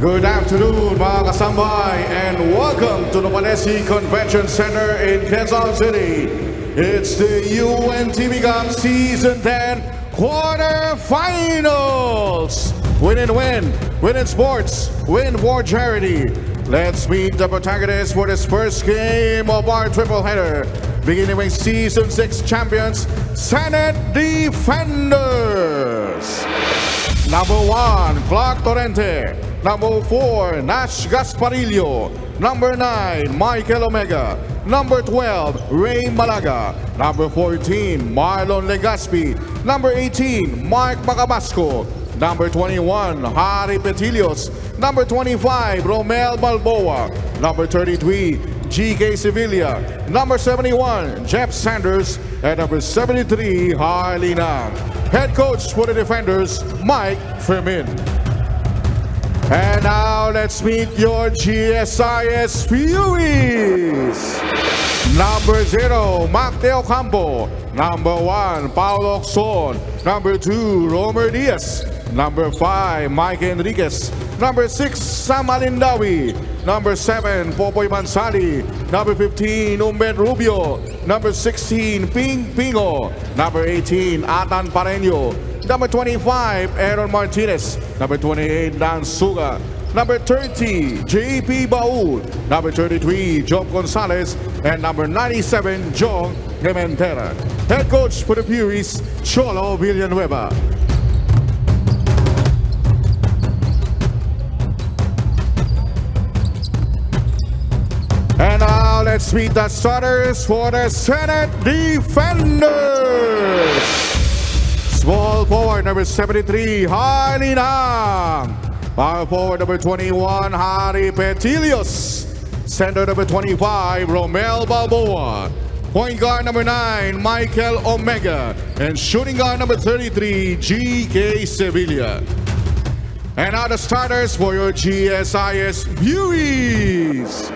Good afternoon mga kasambay and welcome to the Panesi Convention Center in Quezon City. It's the UNTV Season 10 Quarterfinals. Win and win, win in sports, win for charity. Let's meet the protagonists for this first game of our triple header. Beginning with Season 6 champions, Senate Defenders. Number 1, Clark Torrente. Number 4, Nash Gasparillo. Number 9, Michael Omega. Number 12, Ray Malaga. Number 14, Marlon Legaspi. Number 18, Mark Macabasco. Number 21, Harry Petilios. Number 25, Romel Balboa. Number 33, GK Sevilla. Number 71, Jeff Sanders. And number 73, Harley Nang. Head coach for the defenders, Mike Fermin. And now let's meet your GSIS Furies. Number 0, Macteo Campo. Number 1, Paulo Oxon. Number 2, Romer Diaz. Number 5, Mike Enriquez. Number 6, Sam Alindawi. Number 7, Popoy Mansali. Number 15, Umben Rubio. Number 16, Ping Pingo. Number 18, Atan Pareño. Number 25, Aaron Martinez. Number 28, Dan Suga. Number 30, JP Baul. Number 33, Job Gonzalez. And number 97, Jong Gementera. Head coach for the Furies, Cholo Villanueva. And now let's meet the starters for the Senate Defenders. Small forward number 73, Harley Nang. Power forward number 21, Harry Petilios. Center number 25, Romel Balboa. Point guard number 9, Michael Omega. And shooting guard number 33, GK Sevilla. And now the starters for your GSIS Furies.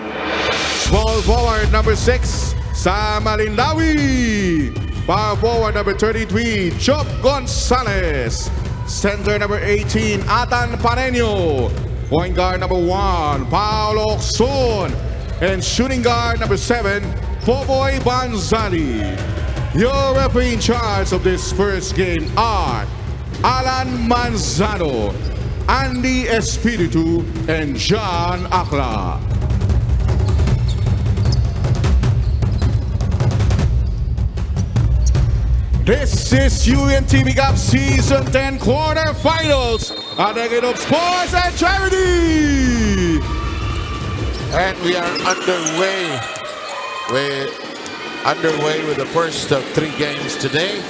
Small forward number 6, Sam Alindawi. Power forward number 33, Job Gonzalez. Center number 18, Atan Pareño. Point guard number 1, Paulo Oxon. And shooting guard number 7, Popoy Banzali. Your referee in charge of this first game are Alan Manzano, Andy Espiritu, and John Akla. This is UNTV Season 10 Quarterfinals, a decade of sports and charity. And we are underway with the first of 3 games today.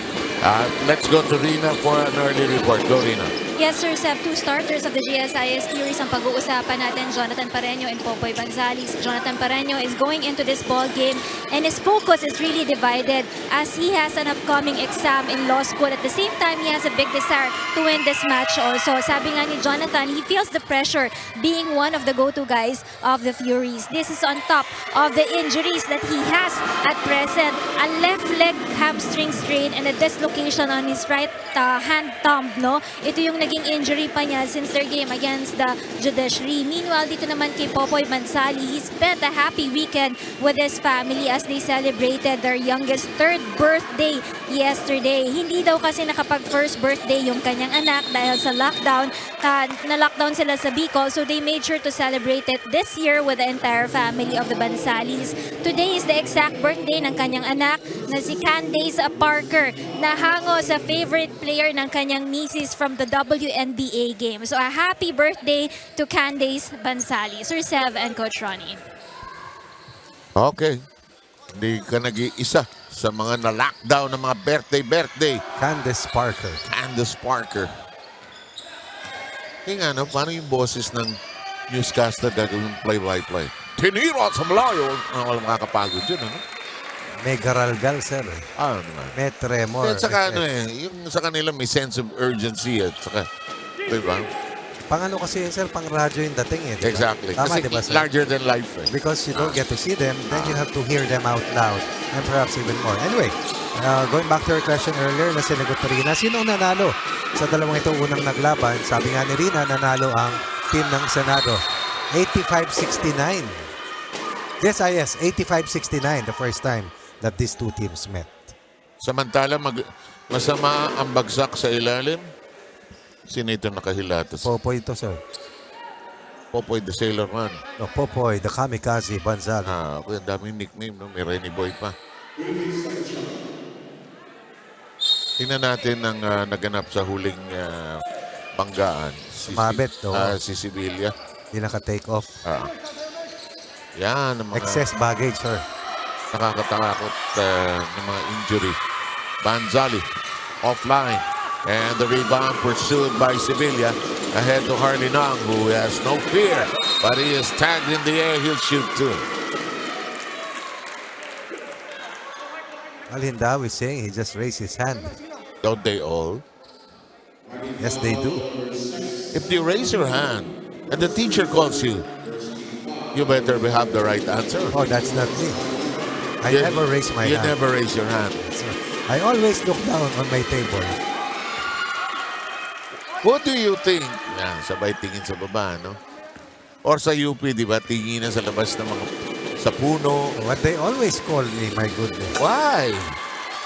Let's go to Rina for an early report. Go, Rina. Yes, sir, Seth. 2 starters of the GSIS Furies ang pag-uusapan natin, Jonathan Pareño and Popoy Banzales. Jonathan Pareño is going into this ball game and his focus is really divided as he has an upcoming exam in law school. At the same time, he has a big desire to win this match also. Sabi nga ni Jonathan, he feels the pressure being one of the go-to guys of the Furies. This is on top of the injuries that he has at present. A left leg hamstring strain and a dislocation on his right hand thumb, no? Ito yung naging injury pa niya since their game against the judiciary. Meanwhile, dito naman kay Popoy Mansali, he spent a happy weekend with his family as they celebrated their youngest 3rd birthday yesterday. Hindi daw kasi nakapag-first birthday yung kanyang anak dahil sa lockdown. Na-lockdown sila sa Bicol, so they made sure to celebrate it this year with the entire family of the Bansalis. Today is the exact birthday ng kanyang anak na si Candace Parker, na hango sa favorite player ng kanyang misis from the WNBA game. So a happy birthday to Candace Bansali. Sir Sev and Coach Ronnie. Okay. Hindi ka nag-iisa sa mga na-lockdown ng mga birthday. Candace Parker. Candace Parker. Kaya nga, no, paano yung boses ng newscaster gagawin play-by-play? Tinira sa malayo. Walang makakapagod yun, ano? May garalgal, sir. May tremor. At saka yung sa kanila may sense of urgency at saka, diba? Pang ano kasi yun, sir, pang radyo yung dating eh. Diba? Exactly. Tama, kasi diba, sir? larger than life. Eh. Because you don't get to see them, then you have to hear them out loud. And perhaps even more. Anyway, going back to our question earlier na sinagot ni Rina, sino ang nanalo sa dalawang ito unang naglaban? Sabi nga ni Rina, nanalo ang team ng Senado. 85-69. GSIS, 85-69 the first time that these two teams met. Samantala, masama ang bagsak sa ilalim. Sino ito nakahilatas? Popoy ito, sir. Popoy the Sailor Man. No, Popoy, the Kamikaze, Banzali. Okay, ang daming nickname, no? May Renny Boy pa. Tingnan natin ang naganap sa huling banggaan. Mabet, si Sibilia. Hindi naka-take off. Yan, ang mga Excess baggage, sir. nakakatakot ng mga injury. Banzali, offline. And the rebound pursued by Sibilia. Ahead to Harley Nang, who has no fear. But he is tagged in the air. He'll shoot too. Alindaw is saying he just raised his hand. Don't they all? Yes, they do. If you raise your hand and the teacher calls you, you better have the right answer. Oh, that's not me. I never raise my You hand. never raise your hand. I always look down on my table. What do you think? Yan, sabay tingin sa baba, no? Or sa UP, di ba? Tingin na sa labas ng mga sa puno. What they always call me, my goodness. Why?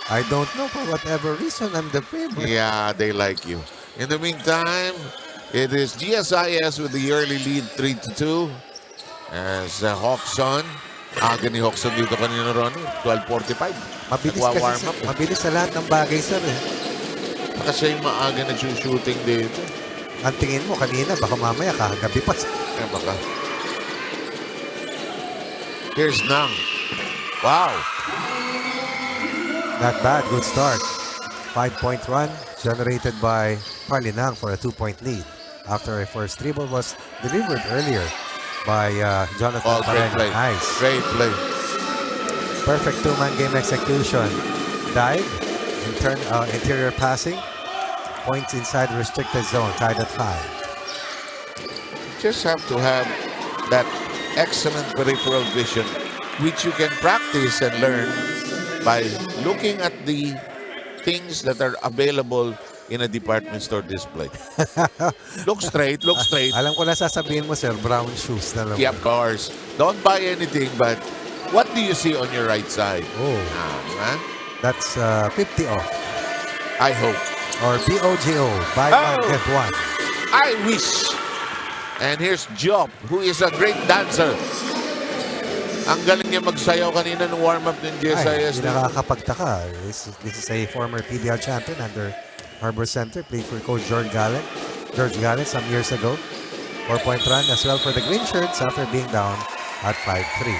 I don't know, for whatever reason, I'm the favorite. Yeah, they like you. In the meantime, it is GSIS with the early lead 3-2. As Hawkson, aga ni Hawkson dito kanina, Ronnie, 12:45. Mabilis Nagwa-warm kasi, up. mabilis sa lahat ng bagay, sir. Kasi yung maaga nag-shooting dito. Ang tingin mo kanina, baka mamaya kagabi pa. Eh, baka. Here's Nang. Wow. Not bad, good start. 5-point run generated by Harley Nang for a 2-point lead. After a first dribble was delivered earlier by Jonathan Great Pareno. play. Nice. Great play. Perfect two-man game execution. Dive, interior passing, points inside the restricted zone, tied at 5. Just have to have that excellent peripheral vision, which you can practice and learn by looking at the things that are available in a department store display. Look straight, look straight. Alam ko na sasabihin mo, sir, brown shoes na lang. Yeah, of course. Don't buy anything, but what do you see on your right side? Oh, Huh? that's 50 off. I hope. Or BOGO, buy one, get one. I wish. And here's Job, who is a great dancer. Ang galing niya magsayaw kanina ng warm-up ng GSIS. Hindi nakakapagtaka. This is a former PBL champion under Harbor Center. Played for Coach George Gallant some years ago. 4-point run as well for the Green Shirts after being down at 5-3.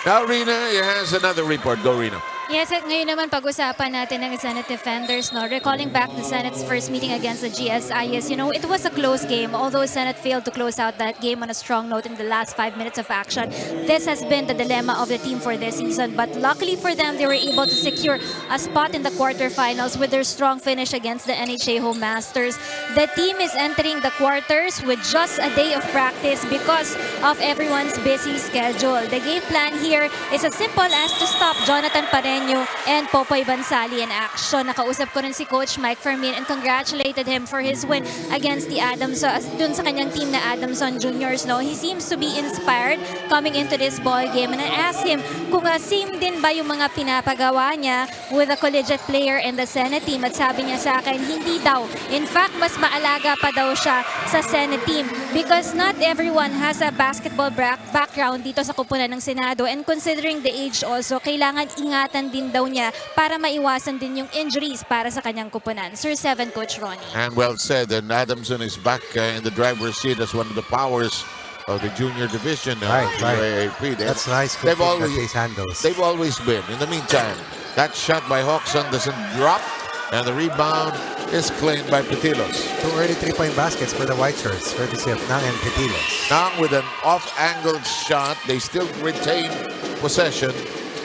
Now, Rina has another report. Go, Rina. Yes, at ngayon naman pag-usapan natin ng Senate defenders, no? Recalling back the Senate's first meeting against the GSIS, you know, it was a close game. Although Senate failed to close out that game on a strong note in the last 5 minutes of action, this has been the dilemma of the team for this season. But luckily for them, they were able to secure a spot in the quarterfinals with their strong finish against the NHA home masters. The team is entering the quarters with just a day of practice because of everyone's busy schedule. The game plan here is as simple as to stop Jonathan Pareno and Popoy Banzali in action. Nakausap ko rin si Coach Mike Fermin and congratulated him for his win against the Adamson, dun sa kanyang team na Adamson Juniors. No? He seems to be inspired coming into this ball game, and I asked him kung same din ba yung mga pinapagawa niya with a collegiate player in the Senate team, at sabi niya sa akin, hindi daw. In fact, mas maalaga pa daw siya sa Senate team because not everyone has a basketball background dito sa kupunan ng Senado, and considering the age also, kailangan ingatan din daw niya para maiwasan din yung injuries para sa kanyang kupunan. Sir 7, Coach Ronnie. And well said. And Adamson is back in the driver's seat as one of the powers of the junior division. Right. UAAP. That's nice. They've always, handles. they've always been. In the meantime, that shot by Hawkson doesn't drop, and the rebound is claimed by Petilos. 2 early 3-point baskets for the White Shirts, courtesy of Nang and Petilos. Nang with an off-angled shot. They still retain possession.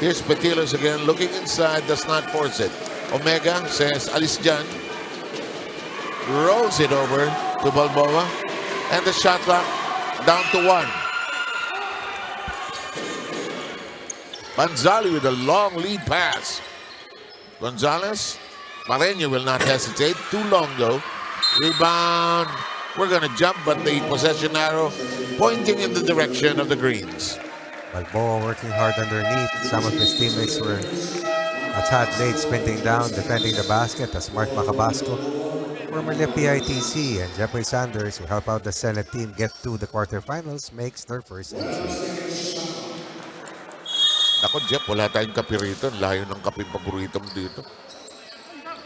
Here's Petilos again, looking inside, does not force it. Omega says, alis dyan. Rolls it over to Balboa. And the shot clock down to 1. Banzali with a long lead pass. Gonzalez. Pareno will not hesitate. Too long though. Rebound we're going to jump, but the possession arrow pointing in the direction of the greens. Balboa working hard underneath. Some of his teammates were a tad late, sprinting down, defending the basket as Mark Macabasco, formerly of PITC, and Jeffrey Sanders, who help out the Senate team get to the quarterfinals, makes their first entry. Ako, Jeff, wala tayong kape rito. Layo ng kape paborito mo dito.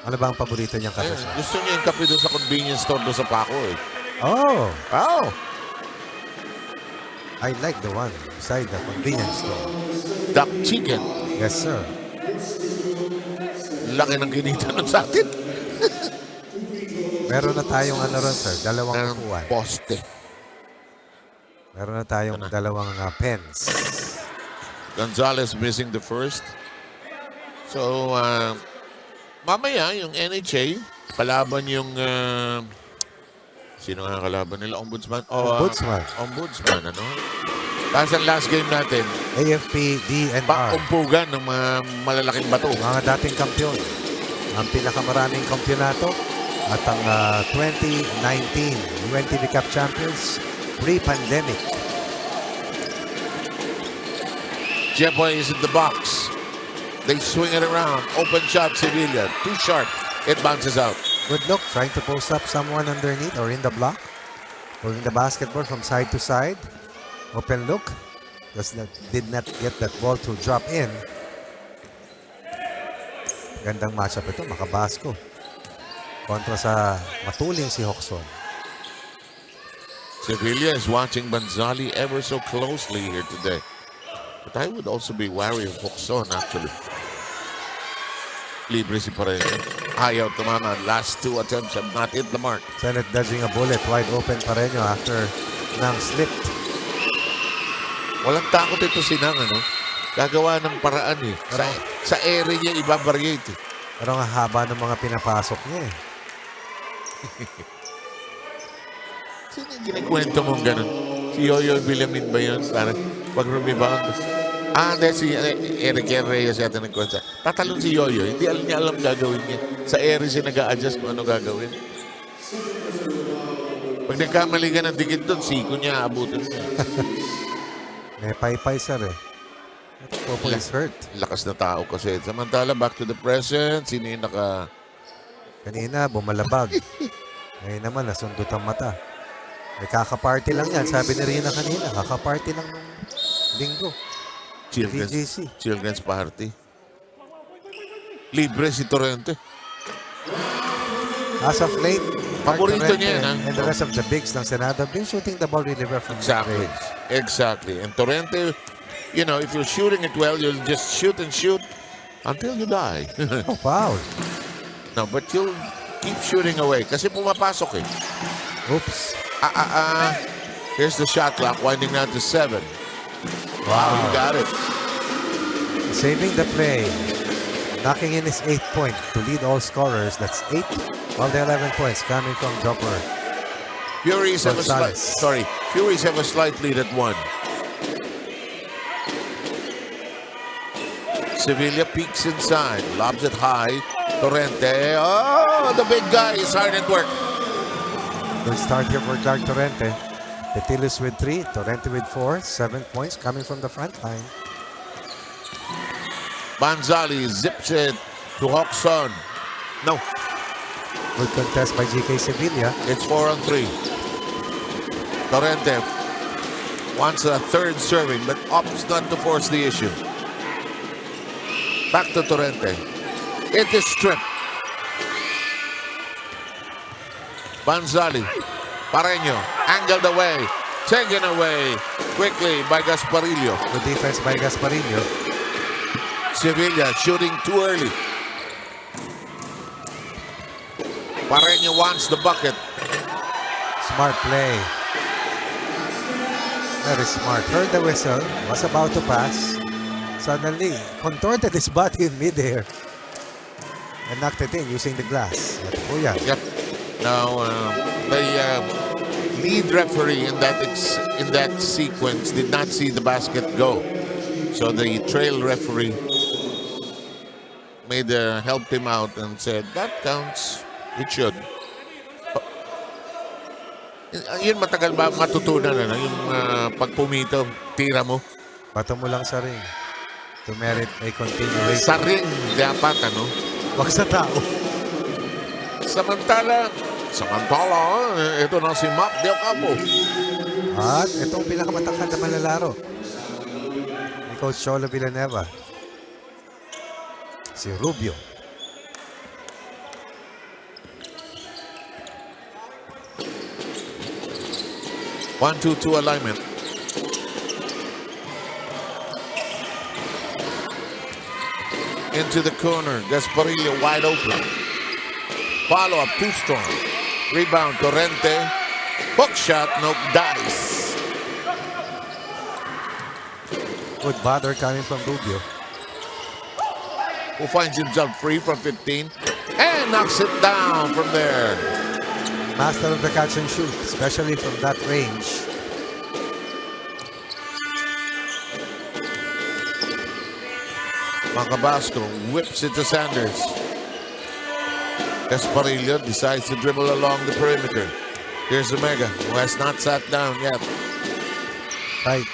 Ano ba ang paborito niyang kape? Eh, gusto niya yung kape doon sa convenience store doon sa Paco eh. Oh, Oh! I like the one beside the convenience store. Duck chicken. Yes, sir. Laki ng kinita nun sa atin. Meron na tayong ano ron, sir, dalawang upuan. Poste. Meron na tayong dalawang pens. Gonzalez missing the first. So, mamaya yung NHA, palaban yung, sino nga kalaban nila? Ombudsman? Ombudsman. Ombudsman, ano? Tapos ang last game natin, AFP, DNR. pangkumpugan ng mga malalaking bato. Mga dating kampiyon. Ang pinakamaraming kampyonato at ang 2019 UNTV Cup Champions pre-pandemic. Jepoy is in the box. They swing it around. Open shot, Sevilla. Too sharp. It bounces out. Good look, trying to post up someone underneath or in the block. Pulling the basketball from side to side. Open look. Did not get that ball to drop in. Gandang matchup ito, Macabasco. Kontra sa matuling si Hoxon. Sevilla is watching Banzali ever so closely here today. But I would also be wary of Hoxon actually. Libre si Pareño. Ayaw tumama. Last two attempts have not hit the mark. Senate dodging a bullet. Wide open Pareño after nang slipped. Walang takot ito si Nang, ano? Gagawa ng paraan eh. Sa area niya iba-variate eh. Pero ang haba ng mga pinapasok niya eh. Sino yung kinikwento mong ganun? Si Yoyo Villamin ba yun? Parang pag rebound. Hindi, si Eric Reyes yata nagkwento. Tatalon si Yoyo. Hindi niya alam gagawin niya. Sa area siya nag-a-adjust kung ano gagawin. Pag nagkamali ka ng dikit doon, siko niya, abutin niya. May pay-pay sir eh. Popo is hurt. Lakas na tao kasi. Samantala, back to the present. Sino yung Kanina, bumalabag. Ngayon naman, nasundot ang mata. May kaka-party lang yan. Sabi ni Rina kanina, kaka-party lang nung linggo. Children's party. Libre si Torrente. As of late, Paborito niya yan, and the rest of the bigs ng Senado have been shooting the ball really well from Exactly. range. Exactly. And Torrente, you know, if you're shooting it well, you'll just shoot and shoot until you die. Oh, foul. No, but you'll keep shooting away kasi pumapasok eh. Oops. Here's the shot clock winding down to 7. Wow, you got it. Saving the play. Knocking in his 8th point to lead all scorers. That's 8 of the 11 points coming from Jopper. Furies have Furies have a slight lead at 1. Sevilla peeks inside, lobs it high. Torrente, oh, the big guy is hard at work. Good start here for Clark Torrente. Petilis with 3, Torrente with 4, 7 points coming from the front line. Banzali zips it to Hoxon. No, Good contest by GK Sevilla. it's 4-on-3. Torrente wants a third serving, but opts not to force the issue. Back to Torrente. It is stripped. Banzali. Pareño. Angled away. Taken away quickly by Gasparillo. Good defense by Gasparillo. Sevilla shooting too early. Pareño wants the bucket. Smart play. Very smart. Heard the whistle. Was about to pass. Suddenly, contorted his body in midair. And knocked it in using the glass. Oh yeah. Yep. Now, the lead referee in that sequence did not see the basket go. So the trail referee helped him out and said, that counts. It should. Yun matagal ba matutunan yung pagpumito, tira mo. Bato mo lang sa ring to merit a continuation. Sa ring, dapat Wag sa tao. Samantala, ito na si Mac Del Campo. At itong pinakamatangkad na malalaro ni Coach Cholo Villanueva. Si Rubio. One, two alignment. Into the corner. Gasparillo wide open. Follow up too strong. Rebound Torrente. Hook shot, no dice. Good bother coming from Rubio. Who finds himself free from 15 and knocks it down from there. Master of the catch and shoot, especially from that range. Macabasco whips it to Sanders. Esparillo decides to dribble along the perimeter. Here's Omega, who has not sat down yet. Right.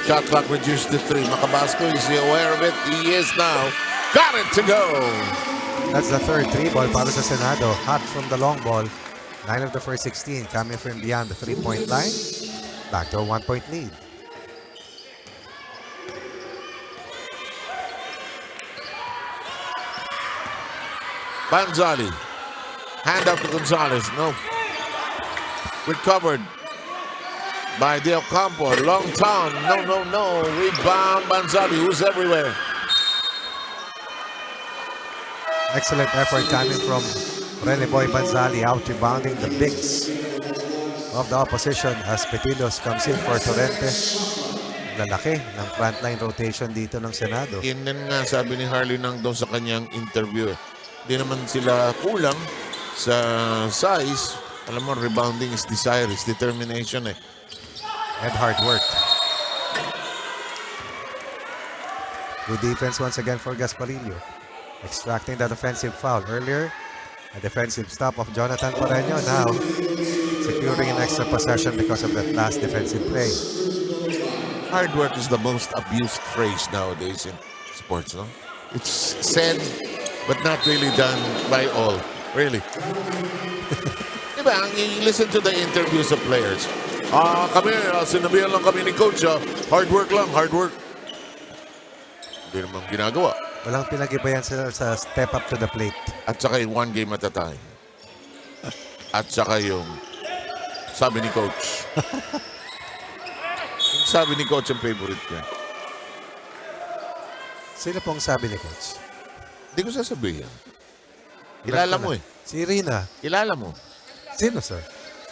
Shot clock reduced to 3. Macabasco, is he aware of it? He is now. Got it to go. That's the third 3-ball para sa Senado. Hot from the long ball. 9 of the first 16 coming from beyond the 3-point line. Back to a 1-point lead. Banzali. Hand up to Gonzalez. No. Recovered by Del Campo. Long town. No. Rebound Banzali, who's everywhere. Excellent effort coming from Rene Boy Banzali, out rebounding the bigs of the opposition as Petilos comes in for Torrente. Lalaki ng frontline rotation dito ng Senado. Yun nga sabi ni Harley Nangdong sa kanyang interview. Di naman sila kulang sa size. Alam mo, rebounding is desire, is determination And hard work. Good defense once again for Gasparillo. Extracting the defensive foul. Earlier, a defensive stop of Jonathan Pareño. Now, securing an extra possession because of that last defensive play. Hard work is the most abused phrase nowadays in sports, no? It's said, but not really done by all. Really. Diba, you listen to the interviews of players. Sinabihan lang kami ni coach, hard work lang, hard work. Hindi naman ginagawa. Walang pinag-ibayan sila sa step up to the plate. At saka yung one game at a time. At saka yung sabi ni coach. Yung sabi ni coach ang favorite ko. Sino pong sabi ni coach? Hindi ko sasabihin. Kilala mo Si Rina. Kilala mo. Sino, sir?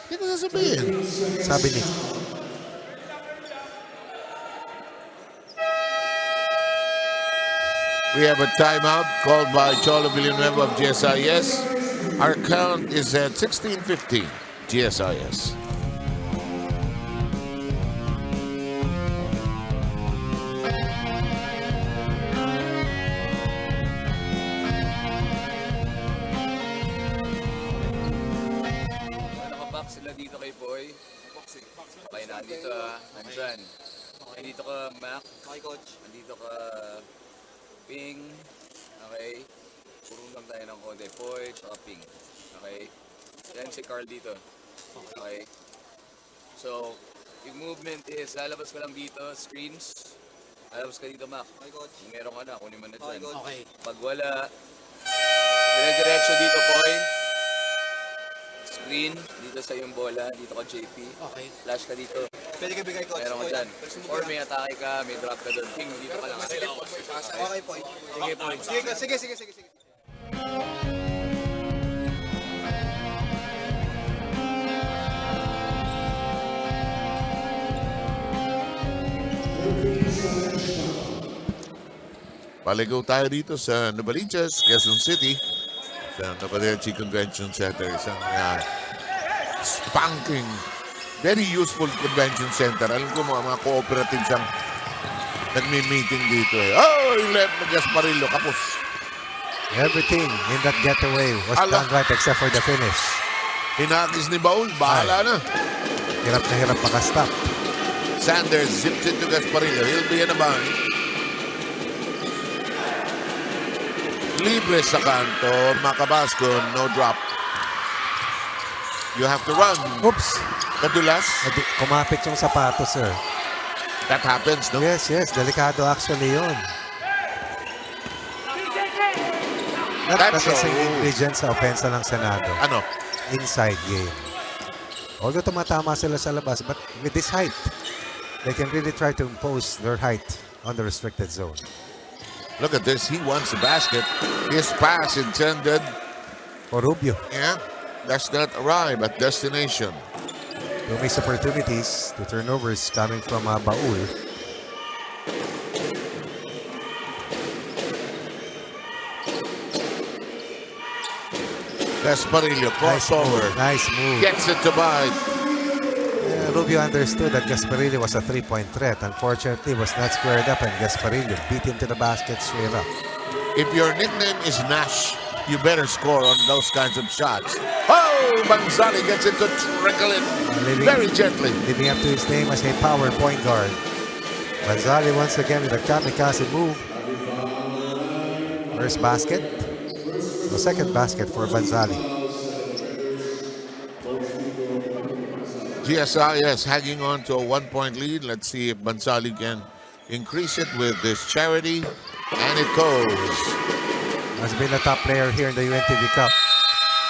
Hindi ko sasabihin. Sabi ni... We have a timeout called by Cholo Villanueva of GSIS. Our count is at 16:15. GSIS. Nakabox sila dito kay Boy. Okay, nandito nandyan. Nandito ka, Mac. Okay, coach. Nandito ka, Ping. Okay. Puro lang tayo ng konti. Boy, tsaka Ping. Okay. Yan si Carl dito. Okay. So, yung movement is, lalabas ka lang dito, screens. Lalabas ka dito, Mac. Okay, coach. Kung meron ka na, kunin mo na dyan. Okay. Pag wala, dire-diretso dito, Boy. Screen, dito sa yung bola, dito ka JP. Okay. Flash ka dito. Pwede ka bigay, coach. Meron ka dyan. Or may atake ka, may drop ka doon. King, dito ka lang. Okay, point. Sige, point. Sige. Paligaw tayo dito sa Novaliches, Quezon City. Sa Novaliches Convention Center. Isang spanking, very useful convention center. Alam ko mga cooperatives ang nagmi-meeting dito Oh, yung left na Gasparillo, kapos. Everything in that getaway was done right except for the finish. Hinagis ni Baul. Bahala na. Hirap na hirap makastop. Sanders zips into Gasparillo. He'll be in a bind. Libre sa kanto. Macabasco, no drop. You have to run. Oops. Kadulas. Kumapit yung sapatos, sir. That happens, no? Yes. Delikado actually yun. That's That's an ingredient sa opensa ng Senado. Ano? Inside game. Although tumatama sila sa labas, but with this height, they can really try to impose their height on the restricted zone. Look at this. He wants the basket. His pass intended. For Rubio, Yeah. Does not arrive at destination. who makes opportunities to turnovers coming from Baul. Gasparillo crossover. Nice move. Gets it to Bide. Rubio understood that Gasparillo was a three-point threat. Unfortunately, was not squared up, and Gasparillo beat him to the basket straight up. If your nickname is Nash, you better score on those kinds of shots. Oh, Banzali gets it to trickle in very gently. Living up to his name as a power point guard. Banzali once again with a kamikaze move. First basket. The second basket for Banzali. GSIS hanging on to a 1-point lead. Let's see if Banzali can increase it with this charity. And it goes. Has been a top player here in the UNTV Cup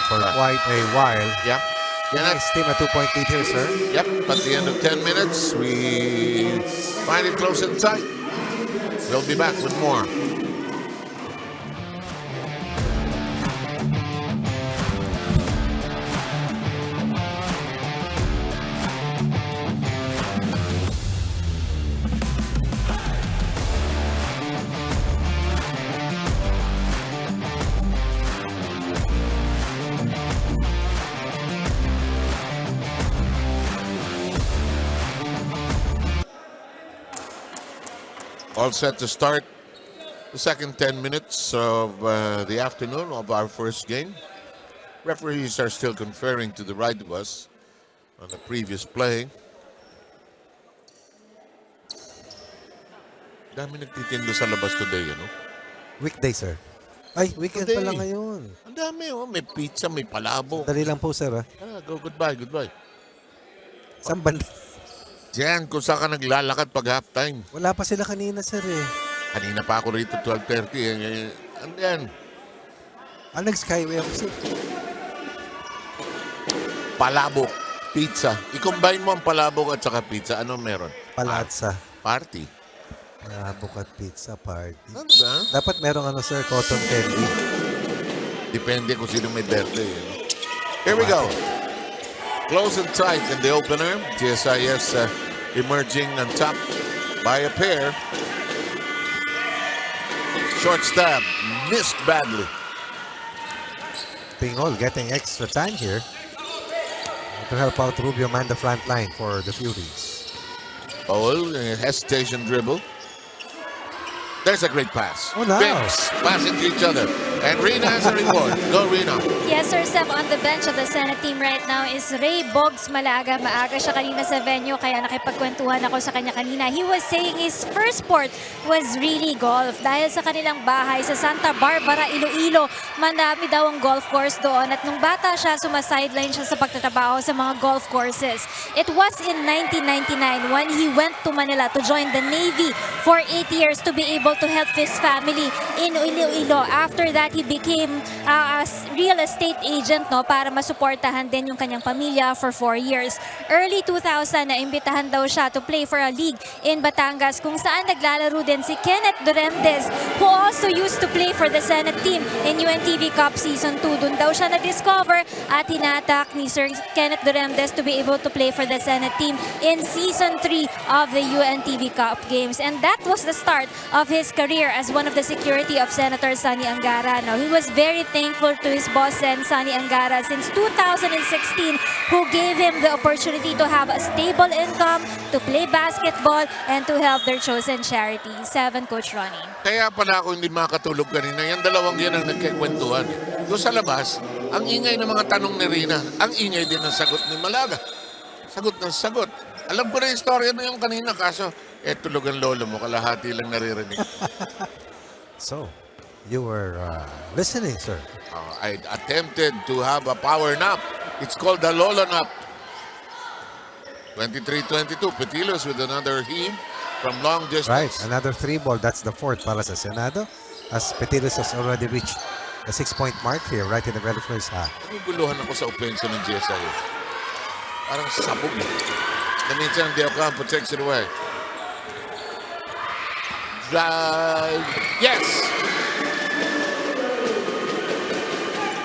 for quite a while. Yep. Nice team, a 2-point lead here, sir. Yep. At the end of 10 minutes, we find it close and tight. We'll be back with more. All set to start the second 10 minutes of the afternoon of our first game. Referees are still conferring to the right of us on the previous play. Dami nagtitindo sa labas today, ano? Weekday, sir. Ay, weekend Today. pala ngayon. Ang dami, oh. May pizza, may palabo. Dali lang po, sir. Goodbye. Saan banda? Diyan, kung saan ka naglalakad pag halftime. Wala pa sila kanina, sir, eh. Kanina pa ako rito, 12:30. Andiyan. Nag-skyway ako, sir. Palabok, pizza. I-combine mo ang palabok at saka pizza. Ano meron? Palatsa. Party. Bukat pizza party. Ano ba? Dapat merong sir, cotton candy. Depende kung sino may birthday. Here we go. Close and tight in the opener. GSIS emerging on top by a pair. Short stab. Missed badly. Pingol getting extra time here to help out Rubio man the front line for the Furies. Paul, hesitation dribble. There's a great pass. Oh, no. Bimps passing to each other. And Rina has a reward. Go, Rina. Yes, sir, Seth, on the bench of the Senate team right now is Ray Boggs Malaga. Maaga siya kanina sa venue, kaya nakipagkwentuhan ako sa kanya kanina. He was saying his first sport was really golf. Dahil sa kanilang bahay sa Santa Barbara, Iloilo, manami daw ang golf course doon. At nung bata siya, sumasideline siya sa pagtatrabaho sa mga golf courses. It was in 1999 when he went to Manila to join the Navy for 8 years to be able to help his family in Iloilo. After that, he became a real estate agent, no, para masuportahan din yung kanyang pamilya for 4 years. Early 2000, naimbitahan daw siya to play for a league in Batangas kung saan naglalaro din si Kenneth Duremdes, who also used to play for the Senate team in UNTV Cup Season 2. Doon daw siya na-discover at hinatak ni Sir Kenneth Duremdes to be able to play for the Senate team in Season 3 of the UNTV Cup games. And that was the start of his career as one of the security of Senator Sonny Angara. Now, he was very thankful to his boss, Sonny Angara, since 2016, who gave him the opportunity to have a stable income, to play basketball, and to help their chosen charity. 7, Coach Ronnie. Kaya pala ako hindi makatulog kanina. Yung dalawang yan ang nagkikwentuhan. Doon sa labas, Ang ingay ng mga tanong ni Rina, ang ingay din ng sagot ni Malaga. Sagot ng sagot. Alam ko na yung istorya na yung kanina, kaso, tulog ang lolo mo, kalahati lang naririnig. So, you were listening, sir. I attempted to have a power nap. It's called the Lolo nap. 23-22, Petilos with another heave from long distance. Right, another 3-ball. That's the 4th para sa Senado. As Petilos has already reached the 6-point mark here, right in the very first half. Naguguluhan ako sa offense ng GSIS. Parang sabog. The meantime, De Ocampo takes it away. Drive. Yes!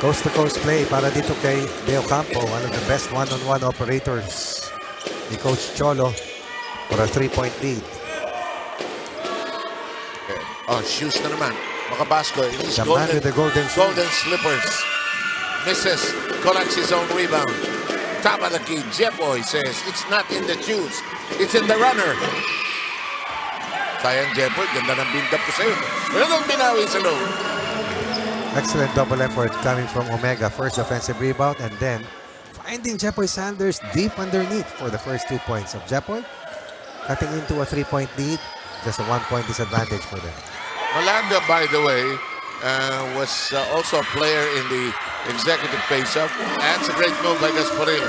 Coast-to-coast play para dito kay De Ocampo, one of the best one-on-one operators ni Coach Cholo for a 3-point lead. Okay. Oh, shoes na naman. Makabasko. The man with the golden slippers. Misses. Collects his own rebound. Top of the key. Jepoy says, it's not in the shoes. It's in the runner. Sayang Jepoy. Ganda ng build-up ko sa'yo. Pero nang binawi sa low. Excellent double effort coming from Omega. First offensive rebound and then finding Jepoy Sanders deep underneath for the first 2 points of Jepoy. Cutting into a 3-point lead. Just a 1-point disadvantage for them. Malaga, by the way, was also a player in the executive face-off. That's a great move by Gasparilla.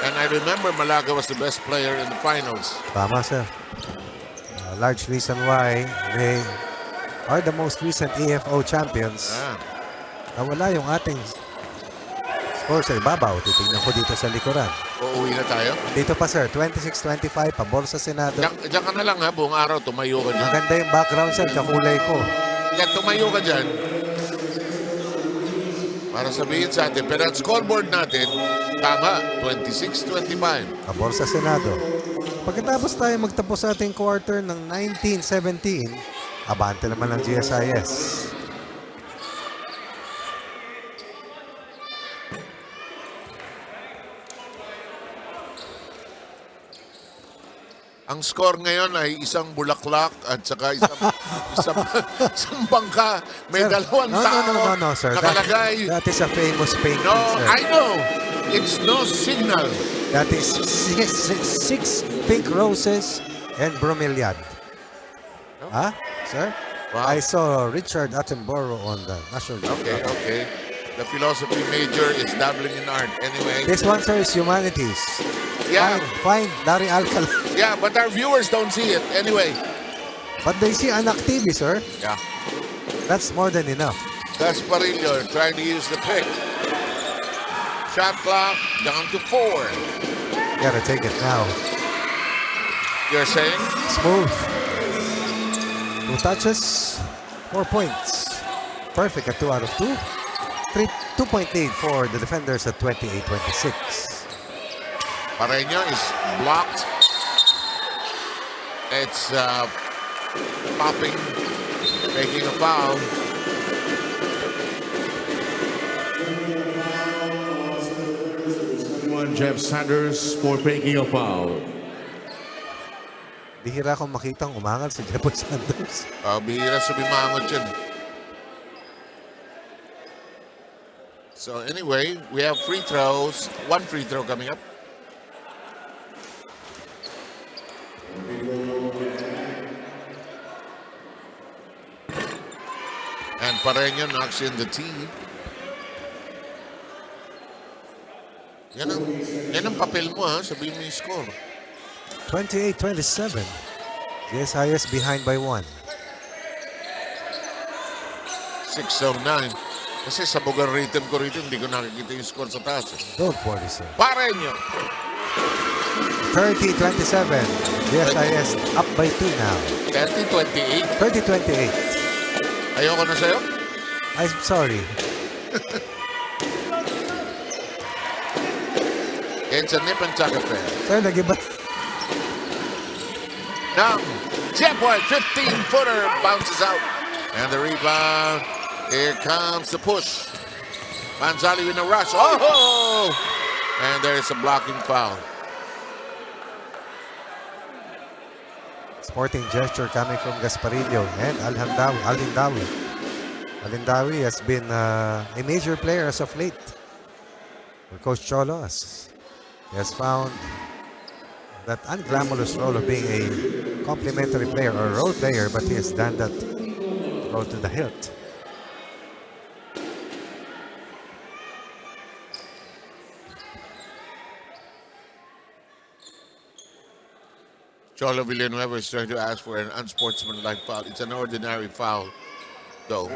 And I remember Malaga was the best player in the finals. Tama, sir. A large reason why they are the most recent AFO champions. Nawala yung ating score sa ibabaw. Titignan ko dito sa likuran. Uuwi na tayo? Dito pa, sir. 26-25. Pabor sa Senado. Diyan ka na lang, ha. Buong araw, tumayo ka dyan. Maganda yung background, sir. Kakulay ko. Yan, tumayo ka dyan. Para sabihin sa atin. Pero ang scoreboard natin, tama, 26-25. Pabor sa Senado. Pagkatapos tayo magtapos sa ating quarter ng 19-17, abante naman ng GSIS. Ang score ngayon ay isang bulaklak at saka isang bangka. May dalawang tao No, sir. nakalagay. That is a famous painting, No, sir. I know. It's no signal. That is six pink roses and bromeliad. Huh, sir? Wow. I saw Richard Attenborough on the national. Okay. The philosophy major is dabbling in art. Anyway. This one, sir, is humanities. Yeah. Fine. Larry Alcala. Yeah, but our viewers don't see it. Anyway. But they see anak TV, sir. Yeah. That's more than enough. Gasparillo trying to use the pick. Shot clock down to 4. Gotta take it now. You're saying? Smooth. 2 touches, 4 points. Perfect at 2 out of 2. 2-point lead for the defenders at 28-26. Pareño is blocked. It's popping, making a foul. Jeff Sanders for making a foul. Bihira akong makitang umangal si Jeff Sanders. Bihira sumimangot yun. So anyway, we have free throws. 1 free throw coming up. And Pareño knocks in the tee. Yan ang papel mo, ha? Sabihin mo yung score. 28-27. GSIS behind by 1. 6:09. Kasi sabog ang rhythm ko rito, hindi ko nakikita yung score sa taas. Don't worry, sir. Pareño. 30-27. GSIS up by 2 now. 30-28. 30-28. Ayoko na sa'yo? I'm sorry. It's a nip and tuck affair. Sir, nag-iba. Now, Jepoy, 15-footer, bounces out. And the rebound. Here comes the push. Manzali in a rush. Oh! And there's a blocking foul. Sporting gesture coming from Gasparillo and Alindawi. Alindawi has been a major player as of late. for Coach Cholo, as he has found that unglamorous role of being a complimentary player or role player, but he has done that role to the hilt. Cholo Villanueva is trying to ask for an unsportsmanlike foul. It's an ordinary foul, though.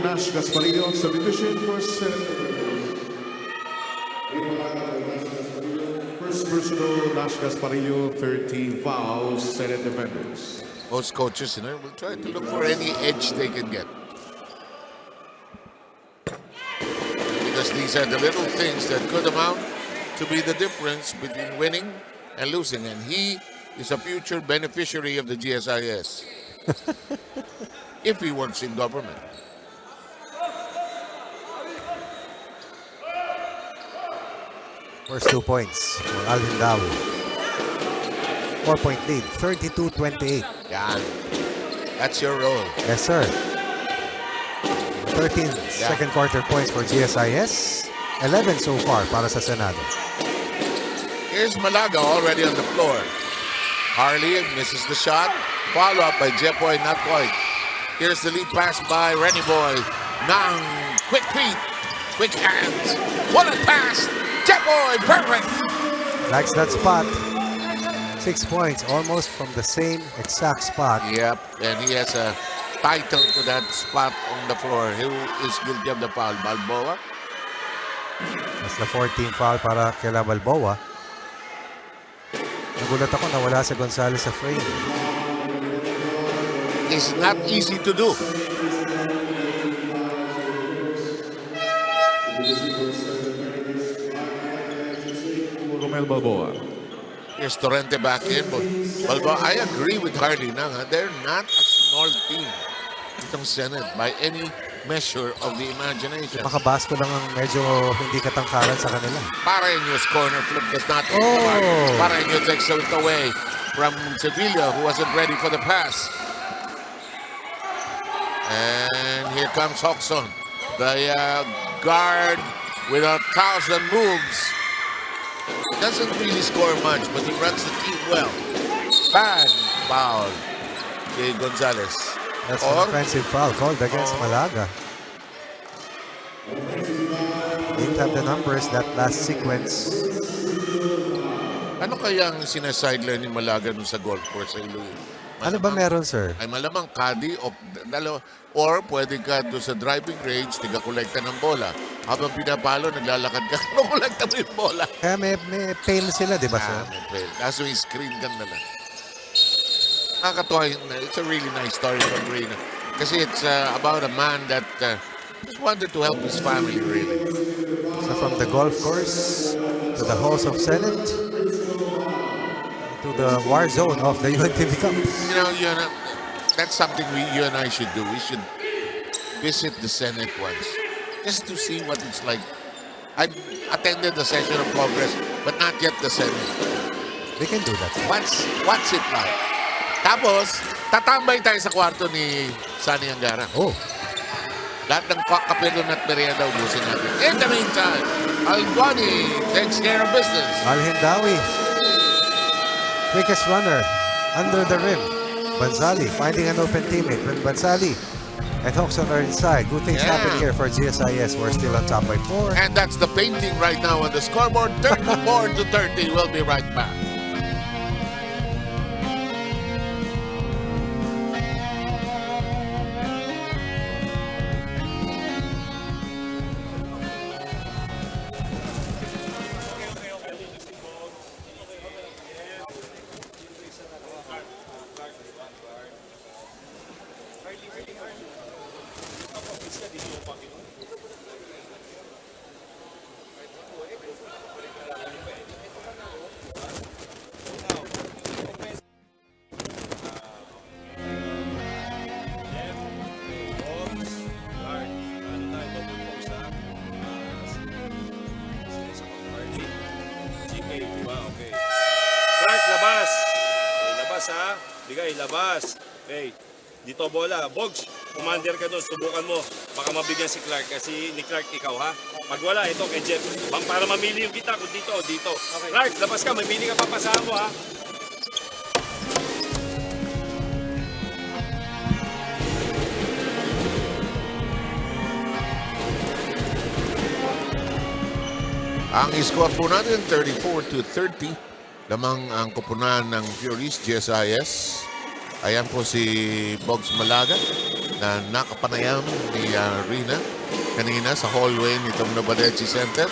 Nash Gasparillo, substitution for first personal Nash Gasparillo, 13 fouls, Senate defenders. Most coaches, will try to look for any edge they can get. Because these are the little things that could amount to be the difference between winning and losing. And he is a future beneficiary of the GSIS. If he works in government. First 2 points for Alvin Dawi. 4-point lead, 32-28. Yan. That's your role. Yes, sir. 13 second quarter points for GSIS. 11 so far para sa Senado. Here's Malaga already on the floor. Harley misses the shot. Follow up by Jepoy, not quite. Here's the lead pass by Rennie Boy. Nang, quick feet, quick hands. What a pass! Jepoy, perfect! Likes that spot. 6 points, almost from the same exact spot. Yep, and he has a title to that spot on the floor. Who is guilty of the foul? Balboa? That's the 14th foul para kay Balboa. Nagulat ako na wala si Gonzalez sa frame. It's not easy to do. Romel Balboa. Here's Torrente back in. But Balboa, I agree with Harley na they're not a small team. Itong Senate by any measure of the imagination. Makabasko lang ang medyo hindi katangkaran sa kanila. Pareño's corner flip does not hit Oh. the mark. Pareño takes it away from Sevilla, who wasn't ready for the pass. And here comes Hodgson, the guard with 1,000 moves. He doesn't really score much, but he runs the team well. Bang! Foul. Okay, Gonzalez. That's an offensive foul called against Malaga. Didn't have the numbers that last sequence. Ano kaya ang sinasideline ni Malaga nun sa golf course sa Iloilo? Ano ba meron, sir? Ay malamang caddy o dalawa. Or pwede ka doon sa driving range, tiga-kolekta ng bola. Habang pinapalo, naglalakad ka, kolekta mo yung bola. Kaya may pail sila, di ba, sir? May fail. Kaso yung screen gun na lang. Nakakatuwa yun. It's a really nice story from Reyna. Kasi it's about a man that just wanted to help his family, really. So from the golf course to the halls of Senate to the war zone of the UNTV Cup. You know, that's something you and I should do. We should visit the Senate once, just to see what it's like. I attended the session of Congress, but not yet the Senate. They can do that, sir. What's it like? Tapos, tatambay tayo sa kwarto ni Sunny Angara. Oh, Lahat ng kapilon at merienda ubusin natin. In the meantime, Alwani takes care of business. Alhindawi. Quickest runner under the rim. Banzali finding an open teammate. When Banzali and Hodgson are inside, good things happen here for GSIS. We're still on top by 4. And that's the painting right now on the scoreboard. 34-30. We'll be right back. Labas. Okay, labas ha. Bigay, labas. Okay. Dito bola. Bogs, commander ka doon. Subukan mo. Baka mabigyan si Clark kasi ni Clark ikaw ha. Pag wala, ito kay Jeff. Para mamili yung kita kung dito o dito. Clark, labas ka. Mamili ka papasahan mo, ha? Ang score po natin, 34-30. Lamang ang kupunan ng Furies, GSIS. Ayan po si Bogs Malaga na nakapanayam ni Rina kanina sa hallway nitong Novadechi Center.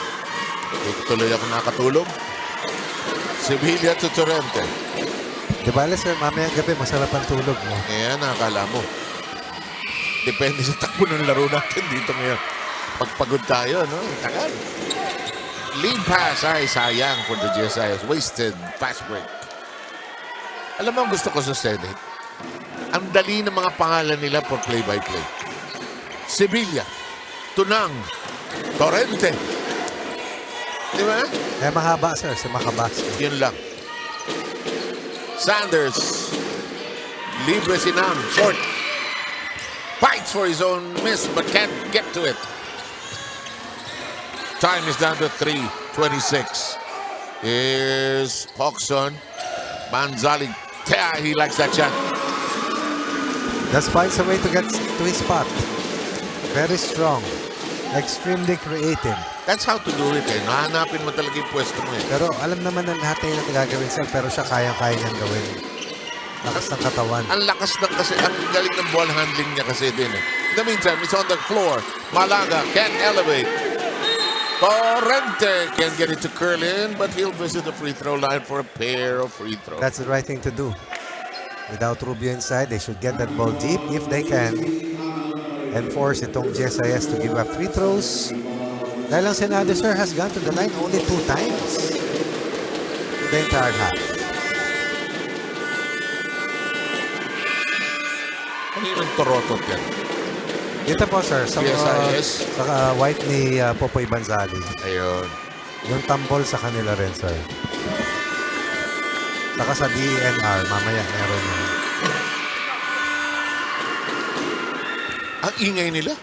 Tuloy ako nakatulog. Sevilla to Torrente. Di bale sir, mamayang gabi masarap ang tulog mo. Kaya nakakala mo. Depende sa takbo ng laro natin dito ngayon. Pagpagod tayo, no? Tagal. Lead pass ay sayang for the GSIS. Wasted fast break. Alam mo ang gusto ko sa Senate? Ang dali ng mga pangalan nila for play-by-play. Sevilla, Tunang, Torrente. Di ba? Eh mahaba sir, sa makabas. Yun lang. Sanders, libre si Nam, short. Fights for his own miss but can't get to it. Time is down to 3:26. Here's Hoxon. Manzali. Yeah, he likes that shot. Just finds a way to get to his spot. Very strong. Extremely creative. That's how to do it eh. Nahanapin mo talaga yung pwesto mo eh. Pero alam naman na lahat na nagagawin sir, pero siya kayang-kaya niyang gawin. Lakas ng katawan. Ang lakas ng kasi, ang galing ng ball handling niya kasi din eh. In the meantime, it's on the floor. Malaga can't elevate. Torrente can get it to curl in, but he'll visit the free throw line for a pair of free throws. That's the right thing to do. Without Rubio inside, they should get that ball deep if they can. And force itong GSIS to give up free throws. Dahil ang Senado sir has gone to the line only 2 times. The entire half. Kaninong Torotot yan? Dito po sir, sa GSIS. wife ni Popoy Banzali. Ayun. Yung tambol sa kanila rin sir. Saka sa DNR, mamaya meron yun. Ang ingay nila.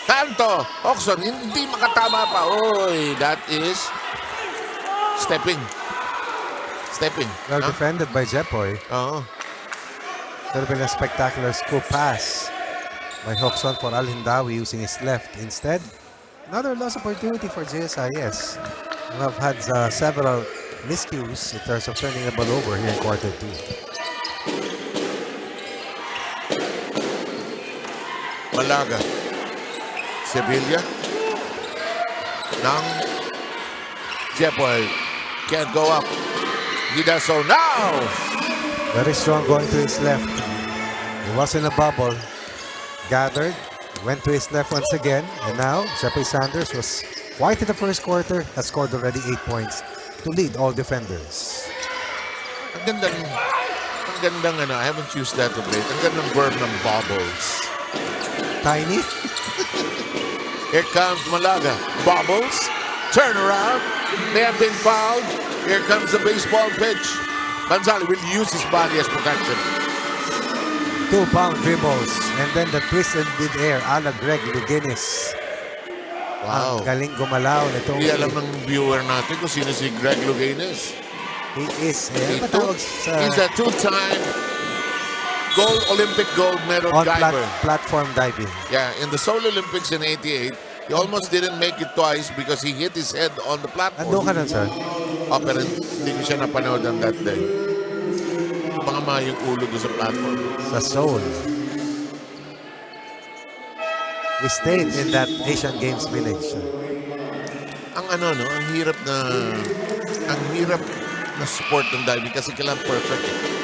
Kanto, Oxon, hindi makatama pa. Oy, that is stepping. Stepping. Well defended by Jepoy. Oo. There been a spectacular scoop pass by Hoxon for Al Hindawi using his left. Instead, another lost opportunity for GSIS. We have had several miscues in terms of turning the ball over here in quarter 2. Malaga. Sevilla. Nang Jepoy can't go up. He does so now. Very strong going to his left. He was in a bubble. Gathered. Went to his left once again. And now, Jepoy Sanders was quiet in the first quarter. Has scored already 8 points to lead all defenders. Ang gandang ano, I haven't used that of late. Ang gandang verb ng bobbles. Tiny. Here comes Malaga. Bobbles. Turn around. They have been fouled. Here comes the baseball pitch. Banzali will use his body as protection. 2-pound dribbles. And then the twist in mid-air. Ala Greg Luginis. Wow. Ang galing gumalaw nito. Hindi alam ng viewer natin kung sino si Greg Luganes. He is. He's a two-time Olympic gold medal on diver. platform diving. Yeah, in the Seoul Olympics in '88, he almost didn't make it twice because he hit his head on the platform. Ando ka nun, sir? Oh, pero hindi ko siya napanood on that day. Mga yung ulo doon sa platform. Sa Seoul. We stayed in that Asian Games village. Ang ang hirap na sport ng diving kasi kailangan perfect eh.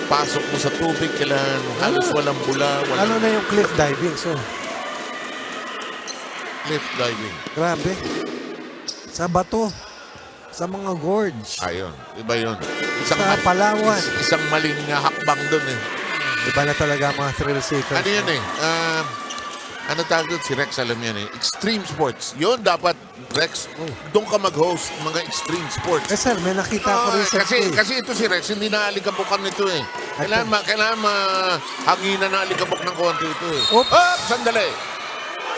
Pasok mo sa tubig, kailangan halos walang bula. Ano na yung cliff diving, sir? Cliff diving. Grabe. Sa bato. Sa mga gorge. Ayun, iba yun. Sa Palawan. Isang maling hakbang doon eh. Iba na talaga mga thrill seekers. Ano yun eh? Ano tawag doon? Si Rex alam yan eh. Extreme sports. Yun dapat, Rex, doon ka mag-host mga extreme sports. Eh sir, may nakita ko rin sa kasi ito si Rex, hindi naalikabukan nito eh. Kailangan hanginan na alikabok ng konti ito eh. Oops. Sandali.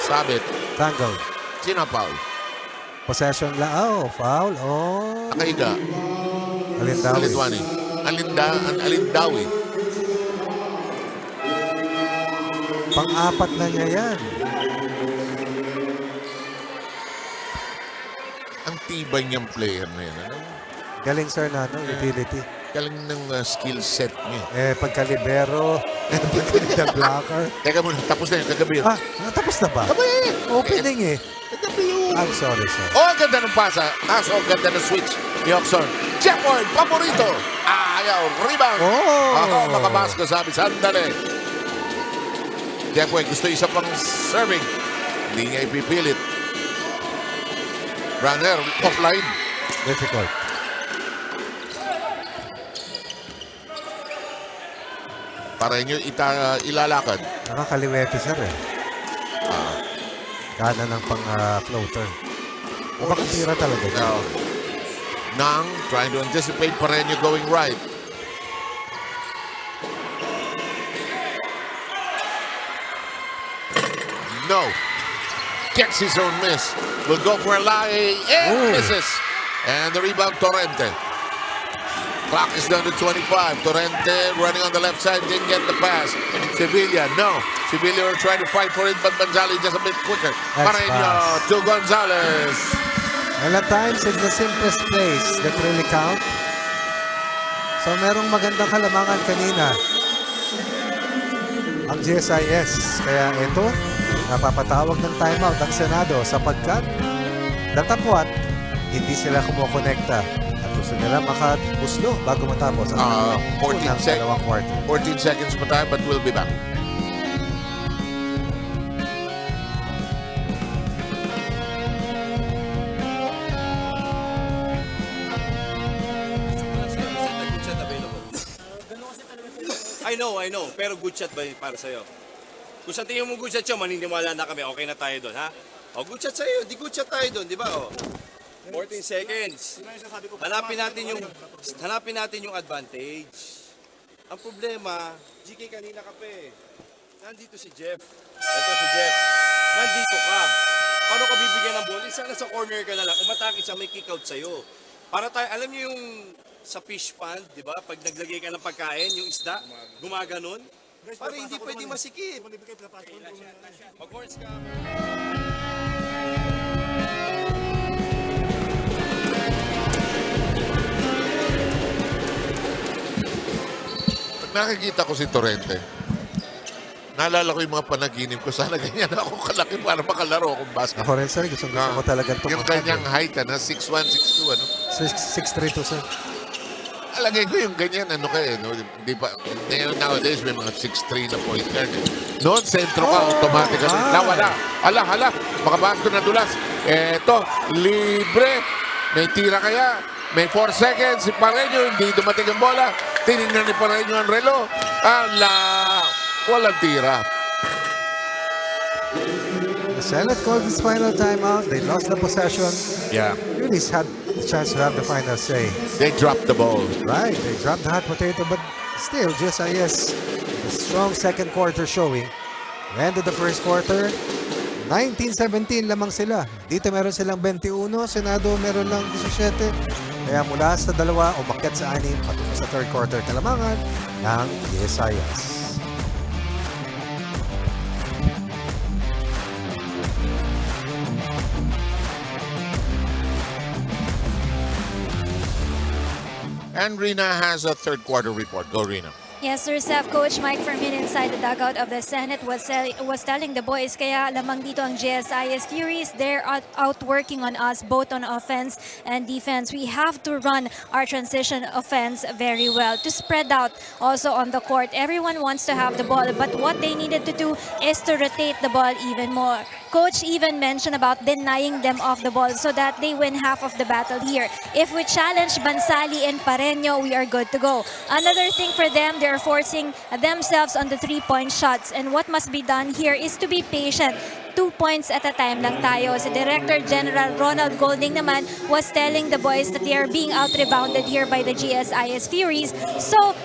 Sabit. Tangle. Sino foul? Possession la. Oh, foul. Oh. Nakahiga. Alindawi. Alindwani. Alindawi. Pang-apat na niya yan. Ang tibay niyang player na yan. Ano? Galing sir na utility. Galing ng skill set niya. Pagka-libero, pagka blocker. Teka muna, tapos na yun, kagabi yun. Natapos na ba? Opening eh. Kagabi yun. I'm sorry, sir. Oh, ganda ng pasa. Ang ganda ng switch ni Oxon. Checkpoint, paborito. Ayaw, rebound. Oh! Makabasko, sabi, sandali. Checkpoint, gusto isa pang serving. Hindi niya ipipilit. Runner, offline. Difficult. Para inyo ilalakad. Nakakaliwete, sir eh. Kana ng pang-floater. Makatira talaga. Now, Nang trying to anticipate Pareño going right. No. Gets his own miss. Will go for a lie and misses. And the rebound, Torrente. Clock is down to 25. Torrente running on the left side, didn't get the pass. Sevilla, no. Sevilla were trying to fight for it, but Gonzalez just a bit quicker. Pareño to Gonzalez. And at times, it's the simplest plays that really count. So, merong magandang kalamangan kanina ang GSIS. Kaya ito, napapatawag ng timeout ang Senado sapagkat datapwat, hindi sila kumukonekta. At gusto nila makatipuslo bago matapos ang 14 dalawang quarter. 14 seconds pa tayo, but we'll be back. I know. Pero good shot ba yun para sa'yo? Kung sa tingin mo good shot siya, maniniwala na kami. Okay na tayo doon, ha? O, good shot sa'yo. Di good shot tayo doon, di ba? O, 14 seconds. Hanapin natin yung advantage. Ang problema, GK kanina ka pa eh. Nandito si Jeff. Ito si Jeff. Nandito ka. Paano ka bibigyan ng ball? Isa na sa corner ka na lang. Umatake siya, may kick out sa'yo. Para tayo, alam niyo yung sa fish pond, di ba? Pag naglagay ka ng pagkain, yung isda, gumaganon. Para hindi pwede masikip. Mag-horse ka. Pag nakikita ko si Torrente, naalala ko yung mga panaginip ko. Sana ganyan ako kalaki para makalaro akong basket. Ako rin, sir. Gusto ko talagang Yung kanyang height, 6'1", 6'2", ano? 6'3" to, sir. Alagay ko yung ganyan, ano kayo, no? Hindi pa, nowadays may mga 6'3" na point guard. Noon, sentro ka, automatically. Nawala. Hala, makabasto na dulas. Eto, libre. May tira kaya. May 4 seconds. Si Pareño, hindi dumating ang bola. Tinignan ni Pareño ang relo. Walang tira. The Senate called this final timeout. They lost the possession. Yeah. Furies had the chance to have the final say. They dropped the ball. Right, they dropped the hot potato, but still, GSIS, a strong second quarter showing. Ended the first quarter, 19-17 lamang sila. Dito meron silang 21, Senado meron lang 17. Kaya mula sa dalawa, umakyat sa 6, patungo sa third quarter kalamangan ng GSIS. And Rina has a third quarter report. Go, Rina. Yes, sir, Seth. Coach Mike Fermin inside the dugout of the Senate was telling the boys, kaya lamang dito ang GSIS Furies, they're out working on us both on offense and defense. We have to run our transition offense very well to spread out also on the court. Everyone wants to have the ball, but what they needed to do is to rotate the ball even more. Coach even mentioned about denying them off the ball so that they win half of the battle here. If we challenge Bansali and Pareño, we are good to go. Another thing for them, they're forcing themselves on the three-point shots. And what must be done here is to be patient. 2 points at a time lang tayo. Si Director General Ronald Golding naman was telling the boys that they are being out-rebounded here by the GSIS Furies. So,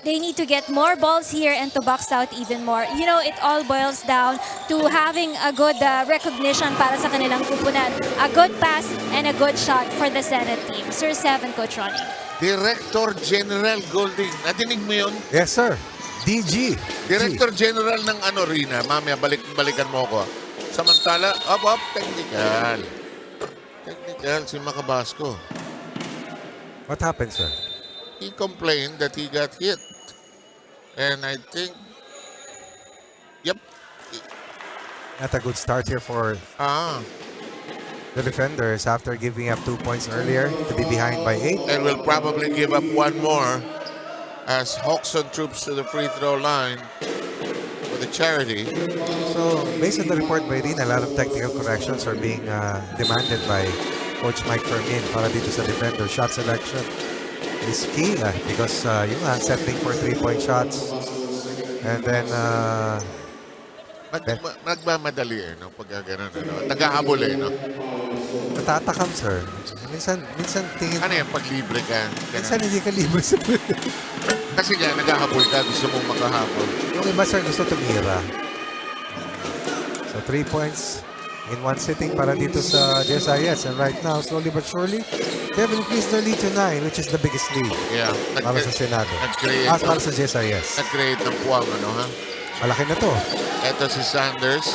They need to get more balls here and to box out even more. You know, it all boils down to having a good recognition para sa kanilang kupunan. A good pass and a good shot for the Senate team. Sir 7, Coach Ronnie. Director General Golding. Nadinig mo yun? Yes, sir. DG. Director General ng Rina. Mamaya, balikan mo ako. Samantala, technical. Technical, si Macabasco. What happened, sir? He complained that he got hit. And I think, yep. Not a good start here for the defenders after giving up 2 points earlier to be behind by 8. And will probably give up one more as Hawkson troops to the free throw line for the charity. So, based on the report by Rina, a lot of technical corrections are being demanded by Coach Mike Fermin para dito sa defender. Shot selection is key because yung settling for 3-point shots. And then, Nagmamadali no? Pag gano'n, nag-ahabol no? natatakam, sir. Minsan tingin... Ano yan, pag libre ka? Minsan hindi ka libre sa... Kasi nga, nag-ahabol ka, gusto mong makahabol. Yung iba, sir, gusto tumira. So, 3 points in one sitting para dito sa GSIS. And right now, slowly but surely, they have increased their lead to 9, which is the biggest lead. Yeah. Para sa Senado. Para sa GSIS. Nag-create ng puwang, ha? Malaki na to. Ito si Sanders.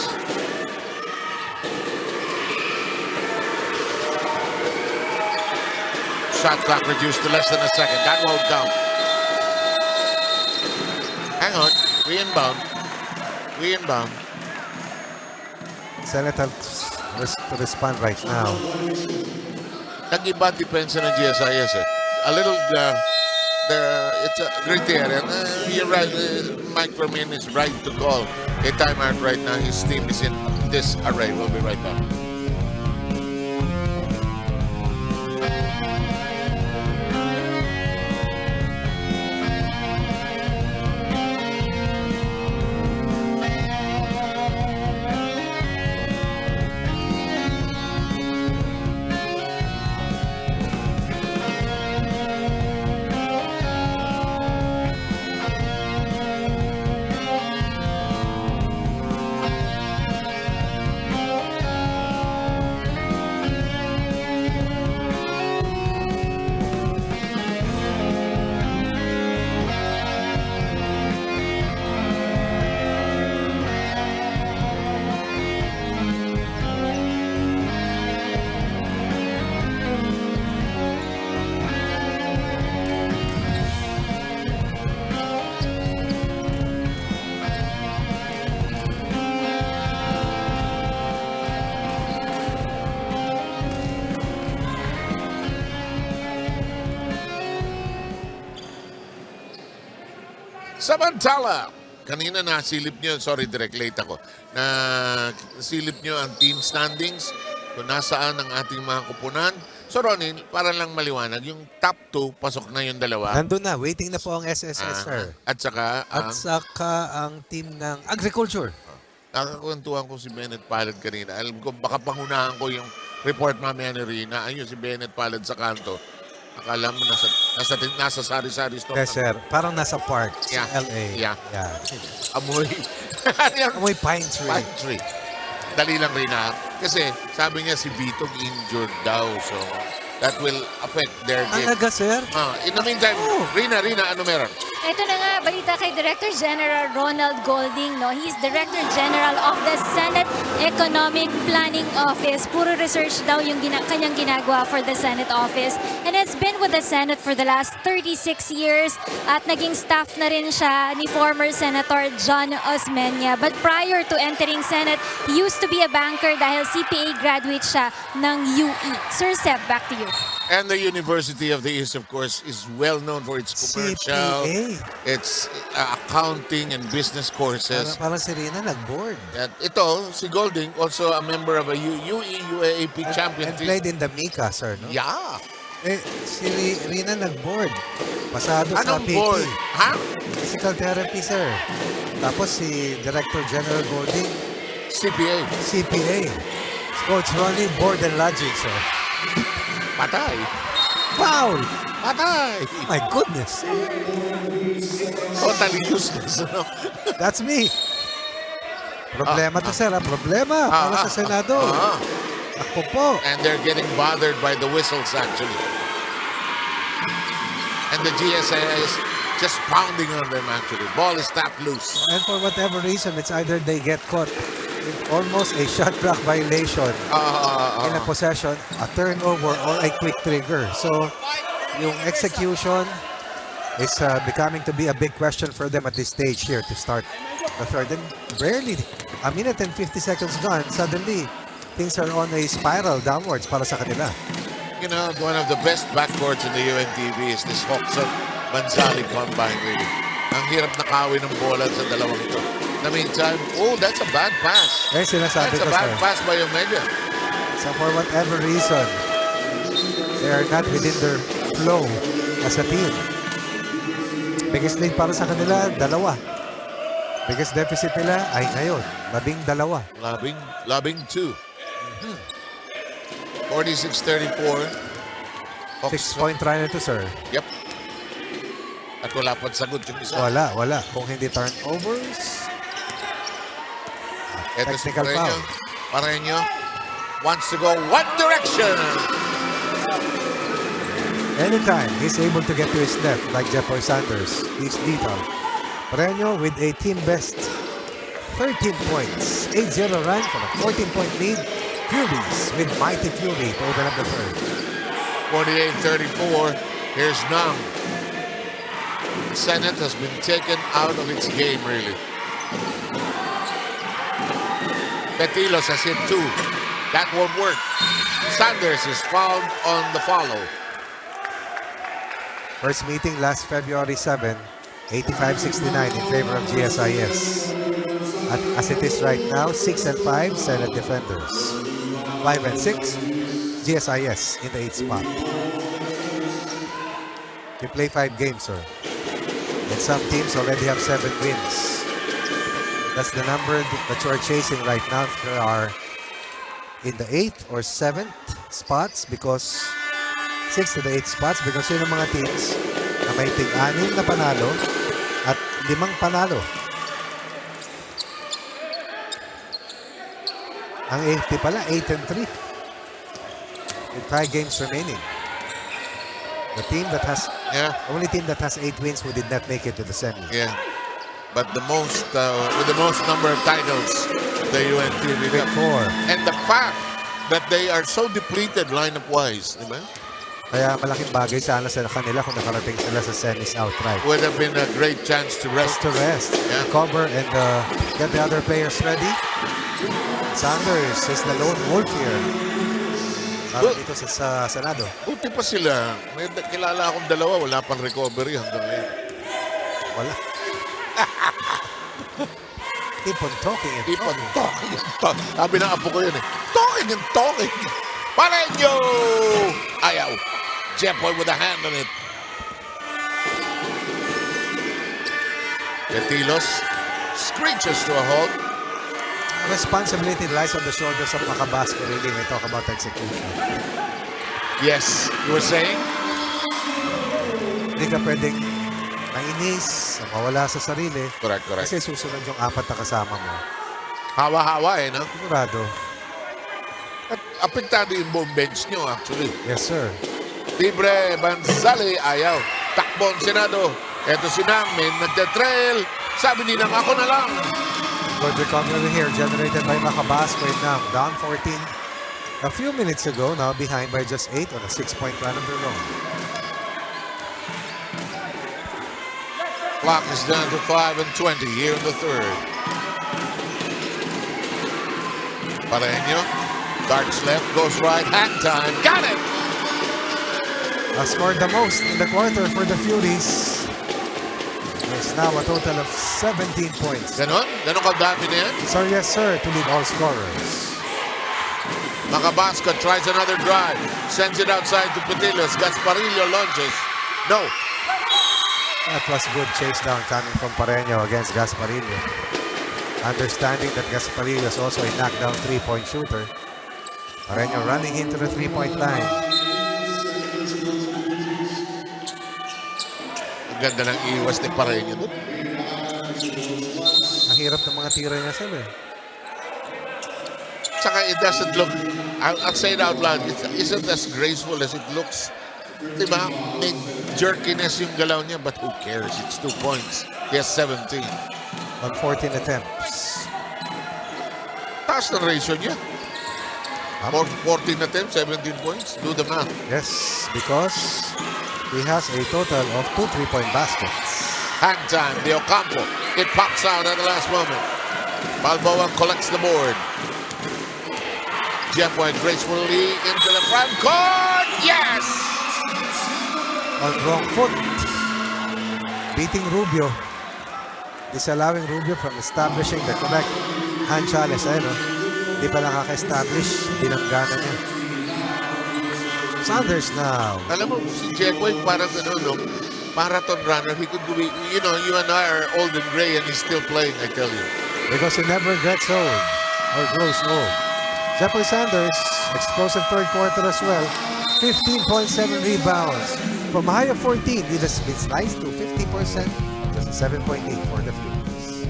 Shot clock reduced to less than a second. That won't count. Hang on. Re-inbound. Senate has to respond right now. Nag-iba depensa ng GSIS. A little, it's a great area. You're right. Mike Fermin is right to call a timeout right now. His team is in this array. We'll be right back. Samantala, kanina nasilip nyo, sorry direct late ako, nasilip nyo ang team standings kung nasaan ang ating mga kupunan. So Ronin, para lang maliwanag, yung top 2, pasok na yung dalawa. Nandun na, waiting na po ang SSS, sir. At saka ang team ng Agriculture. Nakakwentuhan ko si Bennett Palad kanina. Alam ko, baka pangunahan ko yung report mamaya ni Rina. Ayun, si Bennett Palad sa kanto. Akala mo nasa sari-sari store. Yes, sir. Parang nasa park sa LA. Yeah. Amoy. Amoy pine tree. Pine tree. Dali lang rin kasi sabi niya si Vito injured daw. So, that will affect their game. Talaga, sir? In the meantime, Rina, ano meron? Ito na nga, balita kay Director General Ronald Golding. No? He's Director General of the Senate Economic Planning Office. Puro research daw yung kanyang ginagawa for the Senate office. And has been with the Senate for the last 36 years. At naging staff na rin siya ni former Senator John Osmeña. But prior to entering Senate, he used to be a banker dahil CPA graduate siya ng UE. Sir Seb, back to you. And the University of the East, of course, is well known for its commercial, its accounting and business courses. Parang si Rina nag-board. At ito, si Golding, also a member of a UAAP champion And team. played in the Mika, sir, no? Yeah. Si Rina nag-board. Pasado sa Anong PT. board? Ha? Physical therapy, sir. Tapos si Director General Golding, CPA. Coach Ronnie, board and logic, sir. Patay. Foul! Patay! My goodness. Totally useless. No? That's me. Problema to, sir. Problema para sa Senado. Ako po. And they're getting bothered by the whistles, actually. And the GSIS just pounding on them, actually. Ball is tapped loose. And for whatever reason, it's either they get caught with almost a shot clock violation in a possession, a turnover, or a quick trigger. So, yung execution is becoming to be a big question for them at this stage here to start the third. And barely a minute and 50 seconds gone, suddenly things are on a spiral downwards para sa kanila. You know, one of the best backcourts in the UNTV is this Hawkson-Banzali combine, really. Ang hirap nakawin ng bola sa dalawang ito. In the meantime, oh, that's a bad pass. Eh, sinasabi That's a ko, bad sir. pass by Omega. So for whatever reason, they are not within their flow as a team. Biggest lead para sa kanila, 2. Biggest deficit nila ay ngayon, 12. Lobbing 2. 46-34. 6-point try na ito, sir. Yep. At wala pang sagot yung isa. Wala. Kung hindi turnovers, Ito si technical Pareño. foul. Pareño wants to go one direction. Anytime he's able to get to his left, like Jeffoy Sanders, he's lethal. Pareño with a team best 13 points. 8-0 run for a 14-point lead. Furies with Mighty Fury to open up the third. 48-34. Here's Nam. Senate has been taken out of its game, really. Petilos has hit 2. That won't work. Sanders is fouled on the follow. First meeting last February 7, 85-69 in favor of GSIS. At as it is right now, 6-5 Senate defenders. 5-6 GSIS in the 8th spot. We play 5 games, sir. And some teams already have 7 wins. That's the number that you are chasing right now if you are in the 8th or 7th spots, because 6th to the 8th spots, because yun ang mga teams na may tig-6 na panalo at 5 panalo. Ang 80 pala, 8-3 with 5 games remaining. The team that has only team that has 8 wins who did not make it to the semis. Yeah. But the most, with the most number of titles, the UNTV Big 4. And the fact that they are so depleted lineup-wise, diba? Kaya malaking bagay sana sa kanila kung nakarating sila sa semis outright. Would have been a great chance to rest. Yeah. Cover and get the other players ready. Sanders is the lone wolf here. Para dito sa Senado. Buti pa sila. May kilala akong dalawa, wala pang recovery hanggang ngayon. Wala. Keep on talking and Keep on talking. talking. Sabi ng apo ko yun eh. Talking and talking. Pareño! Ayaw. Jeffoy with a hand on it. Petilos screeches to a halt. Responsibility lies on the shoulders of Macabasco really when we talk about execution. Yes, you were saying? Hindi ka pwedeng mainis, mawala sa sarili. Correct. Kasi susunod yung 4 na kasama mo. Hawa-hawa eh, no? Sigurado. At apektado yung buong bench nyo, actually. Yes, sir. Libre, Banzali, ayaw. Takbo ang Senado. Eto si Nangmin, nagte-trail. Sabi ni Nang, ako na lang. Good recovery here, generated by Macabasco and now down 14 a few minutes ago, now behind by just 8 on a 6-point run of their own. Clock is down to 5:20 here in the third. Pareño, darts left, goes right, hang time, got it! Has scored the most in the quarter for the Furies. It's now a total of 17 points. Ganon? Ganon kadami na yan? So yes, sir, to lead all scorers. Macabasco tries another drive, sends it outside to Petilos. Gasparillo launches. No. That was good chase down coming from Pareño against Gasparillo. Understanding that Gasparillo is also a knockdown 3-point shooter. Pareño running into the 3-point line. Ganda ng iwas ni Pareño doon. Ang hirap ng mga tira niya, sir. Tsaka it doesn't look, I'll say it out loud, it isn't as graceful as it looks. Diba? May jerkiness yung galaw niya, but who cares? It's 2 points. He has 17. On 14 attempts. Taas na ratio niya. 14 attempts, 17 points. Do the math. Yes, because he has a total of 2 3-point baskets. Hand time, the Ocampo. It pops out at the last moment. Balboa collects the board. Jeff went gracefully into the front court. Yes! On wrong foot. Beating Rubio. Disallowing Rubio from establishing the correct hand challenge. Ayun, no? Hindi pa nakaka-establish. Binanggana niya. Sanders now. Alam mo, si Jeff White parang no, marathon runner. He could be, you know, you and I are old and gray and he's still playing, I tell you. Because he never gets old or grows old. Jeffrey Sanders, explosive third quarter as well. 15.7 rebounds. From a high of 14, he just been sliced to 50%. Just 7.8 for the Furies.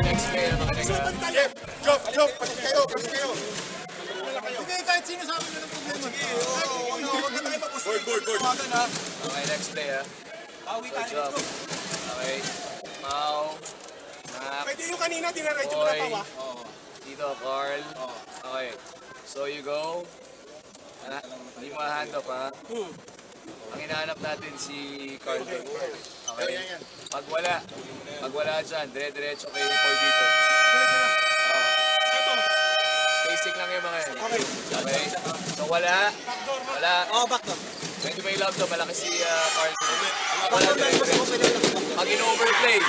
Next player naman Jeff! Job! Pati kayo! Hindi, kahit sino sa akin na ng problema. Sige, huwag na tayo mag-usap. Board. Okay, next player. Bawi Good tayo, job. let's go. Okay. Mau. Mac. Pwede yung kanina, dinaraycho mo na Boy. tawa. Dito, Carl. Okay. So you go. Hindi mo hand up, ha? Ang hinahanap natin si Carl. Okay. Pag wala dyan, dire-diretso kay Paul dito. Ito. Spacing lang yung mga yan. Okay. Okay. So wala. Wala. Backdoor. Pwede ba i-love to? Malaki si Carl. Wala dire-diretso. Pag in-overplay.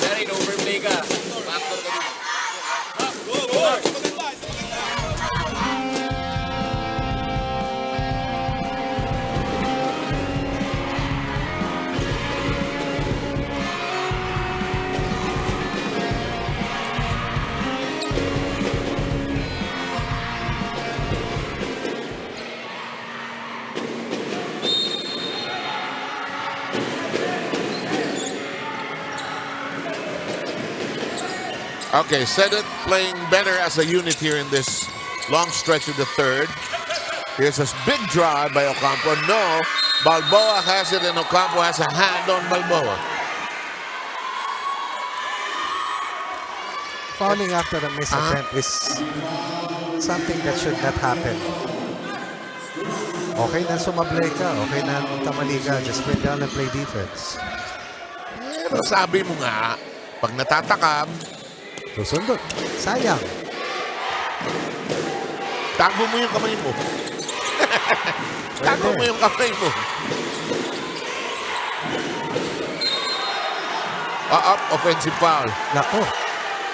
Sir, in-overplay ka. Backdoor ka dito. Go! Okay, Senate playing better as a unit here in this long stretch of the third. Here's a big drive by Ocampo. No, Balboa has it and Ocampo has a hand on Balboa. Fouling after a missed attempt is something that should not happen. Okay na sumablay ka, okay na tamali ka, just sprint down and play defense. Pero sabi mo nga, pag natatakam, Susundot. Sayang. tago mo yung kamay mo. Tago mo yung kamay mo. Up, offensive foul. Nako.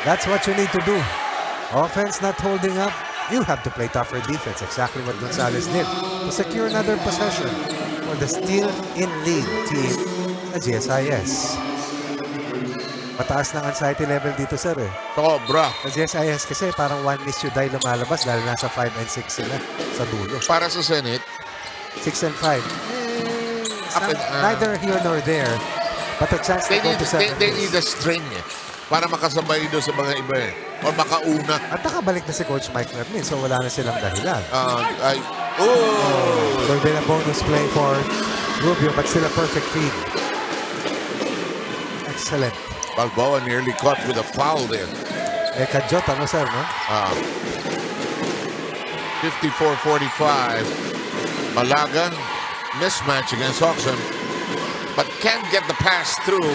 That's what you need to do. Offense not holding up. You have to play tougher defense. Exactly what Gonzalez did to secure another possession for the still in lead team na GSIS. Mataas ng anxiety level dito, sir, eh. Sobra. Sa GSIS kasi parang one miss you die lumalabas dahil nasa 5 and 6 sila sa dulo. Para sa Senate, 6 and 5. Neither here nor there. But a chance to go to 7 they need a string para makasabay doon sa mga iba eh. O makauna. At nakabalik na si Coach Mike Mermin, so wala na silang dahilan. So been a bonus play for Rubio, but still a perfect feed. Excellent. Balboa nearly caught with a foul there. Kajot, ano sir, no? 54-45. Malaga, mismatch against Oxen, but can't get the pass through.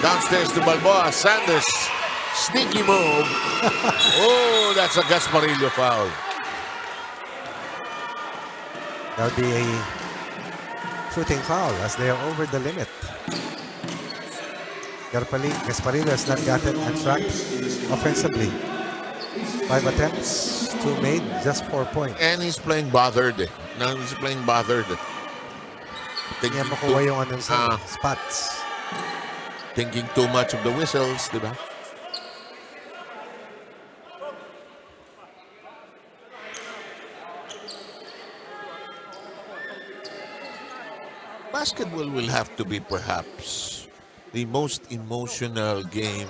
Downstairs to Balboa. Sanders, sneaky move. Oh, that's a Gasparillo foul. That'll be a shooting foul as they are over the limit. Gasparillo has not gotten on track offensively. 5 attempts, 2 made, just 4 points. And he's playing bothered. Now he's playing bothered. Hindi makuha yung anong sa spots. Thinking too much of the whistles, di ba? basketball will have to be perhaps the most emotional game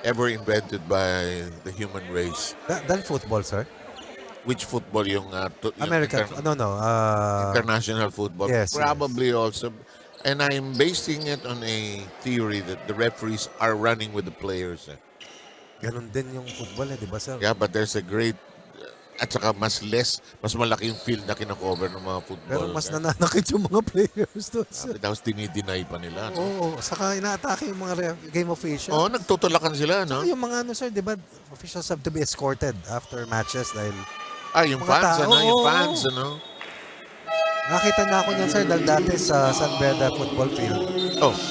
ever invented by the human race. Than football, sir. Which football yung, yung American, international football? Yes, Probably also. And I'm basing it on a theory that the referees are running with the players. Ganun din yung football, di ba, sir? Yeah, but there's a great at saka mas malaki yung field na kinakover ng mga football. Pero mas nananakit yung mga players doon, sir. Tapos dinideny pa nila. No? Oo, saka inaatake yung mga game officials. Oo, nagtutulakan sila, no? Saka yung mga sir, di ba, officials have to be escorted after matches dahil yung fans, yung fans, nakita na ako niyan, sir, dahil dati sa San Beda football field.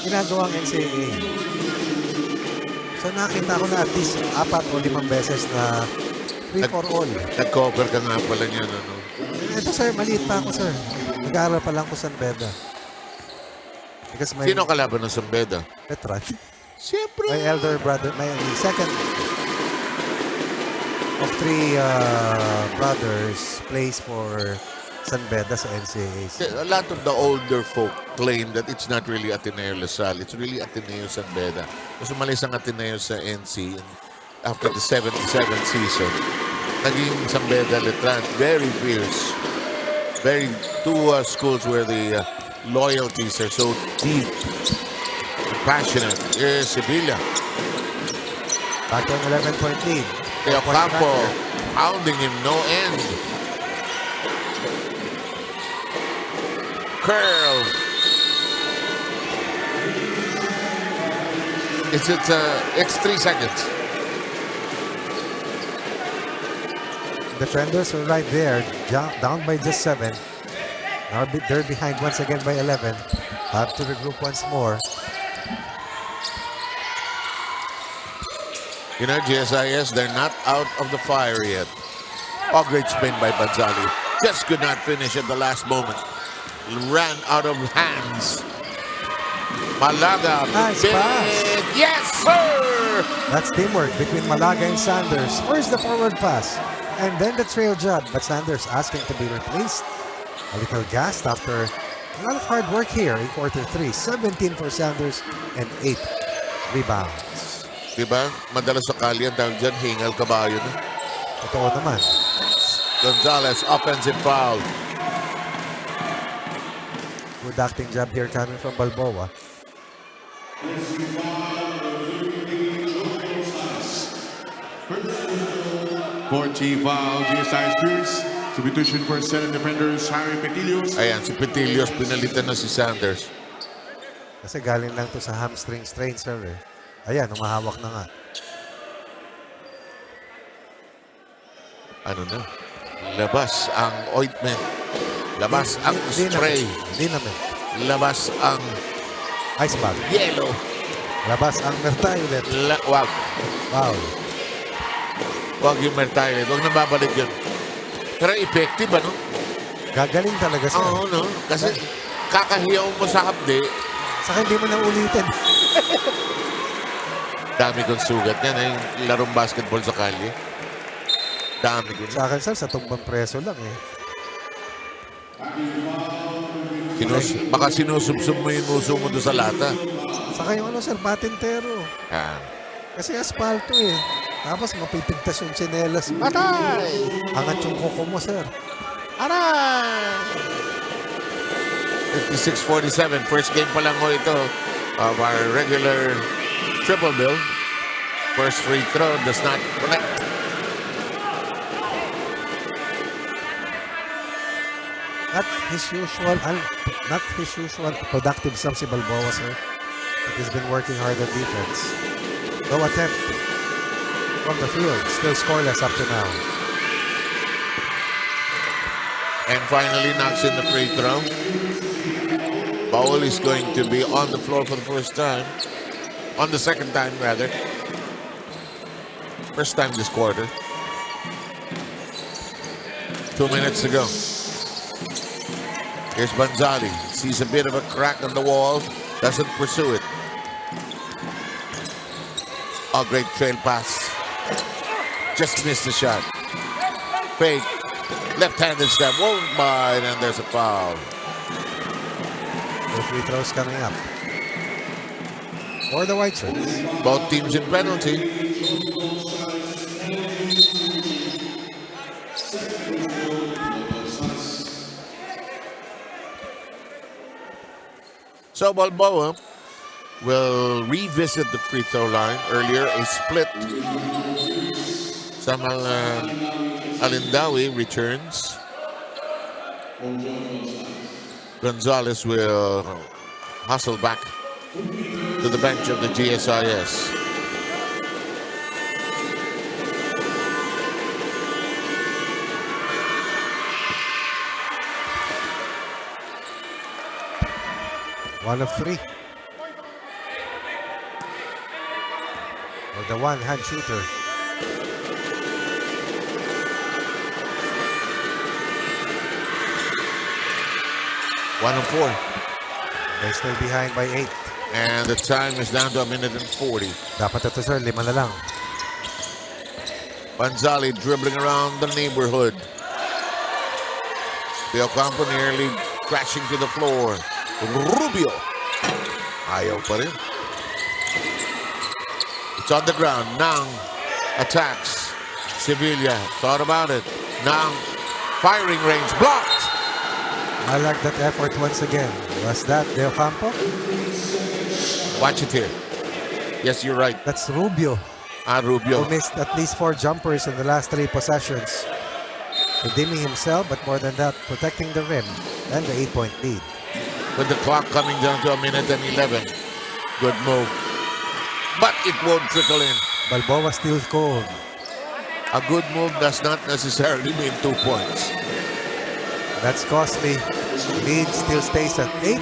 Ginagawang NCAA. So nakita ko na at least 4 o 5 beses na free for all. Nag-cover ka nga pala niyan, ano? Ito, sir, maliit pa ako, sir. Nag-aaral pa lang ko San Beda. Sino kalaban ng San Beda? Petran. Siyempre. My elder brother, my second of 3 brothers plays for San Beda sa NCAA. A lot of the older folk claim that it's not really Ateneo Lasal. It's really Ateneo San Beda. Kasi umalis ang Ateneo sa NC after the 77 season. Naging San Beda Letran. Very fierce. Very two schools where the loyalties are so deep and passionate. Sevilla. Back to an 11-point lead. Campo pounding him no end. Curl. It's 3 seconds. Defenders are right there, down by just 7. Now they're behind once again by 11. Have to regroup once more. You know, GSIS, they're not out of the fire yet. Oh, great spin by Banzali. Just could not finish at the last moment. Ran out of hands. Malaga. Nice pass. Yes, sir! That's teamwork between Malaga and Sanders. First the forward pass, and then the trail jab. But Sanders asking to be replaced. A little gassed after a lot of hard work here in quarter 3. 17 for Sanders and 8 rebounds. Diba? Madalas sa kalye ang tawag dyan, hingal kabayo na. Totoo naman. Gonzalez, offensive foul. Good acting job here coming from Balboa. 40 foul, GSIS Furies. Substitution for 7 defenders, Harry Petilios. Ayan, si Petilios, pinalitan na si Sanders. Kasi galing lang to sa hamstring strain, sir. Ayan, umahawak na nga. Ano na? Labas ang ointment. Labas ang spray. Dinamit. Labas ang ice bag. yellow. Labas ang mertayulet. Wag. Wow. Wag yung mertayulet. Wag nang babalik yun. Pero effective, ano? Gagaling talaga, sir. Oo, no? Kasi kakahiyaw mo sa hapde. Saka hindi mo na ulitin. Dami kong sugat yan. Yung larong basketball sa kalye. Dami ko. Sa akin, sir, sa tumbang preso lang eh. Baka sinusubsub mo yung uso mo doon sa lata. Saka yung sir, patintero. Yan. Kasi asfalto eh. Tapos mapipigtas yung tsinelas mo. Atay! Angat yung kuko mo, sir. Aray! 56-47. First game pa lang ho ito of our regular triple bill. First free throw does not connect. Not his usual productive sub si Balboa, sir. But he's been working hard on defense. No attempt from the field. Still scoreless up to now. And finally knocks in the free throw. Baul is going to be on the floor for the first time. On the second time, rather. First time this quarter. 2 minutes to go. Here's Banzali. Sees a bit of a crack on the wall. Doesn't pursue it. Oh, great trail pass. Just missed the shot. Fake. Left-handed step. Won't buy. And there's a foul. of free throws coming up for the White Shirts. Both teams in penalty. So Balboa will revisit the free throw line. Earlier, a split. Samal Alindawi returns. Gonzalez will hustle back to the bench of the GSIS. One of three. Or the one-hand shooter. One of four. They're still behind by 8. And the time is down to 1:40. Dapat ito, sir. 5 na lang. Banzali dribbling around the neighborhood. De Ocampo nearly crashing to the floor. Rubio. Ayaw pa rin. It's on the ground. Nang attacks. Sevilla thought about it. Nang firing range blocked. I like that effort once again. Was that De Ocampo? Watch it here. Yes, you're right. That's Rubio, Rubio. who missed at least 4 jumpers in the last 3 possessions. Redeeming himself, but more than that, protecting the rim and the 8-point lead. With the clock coming down to 1:11. Good move. But it won't trickle in. Balboa still cold. A good move does not necessarily mean 2 points. That's costly. Lead still stays at 8.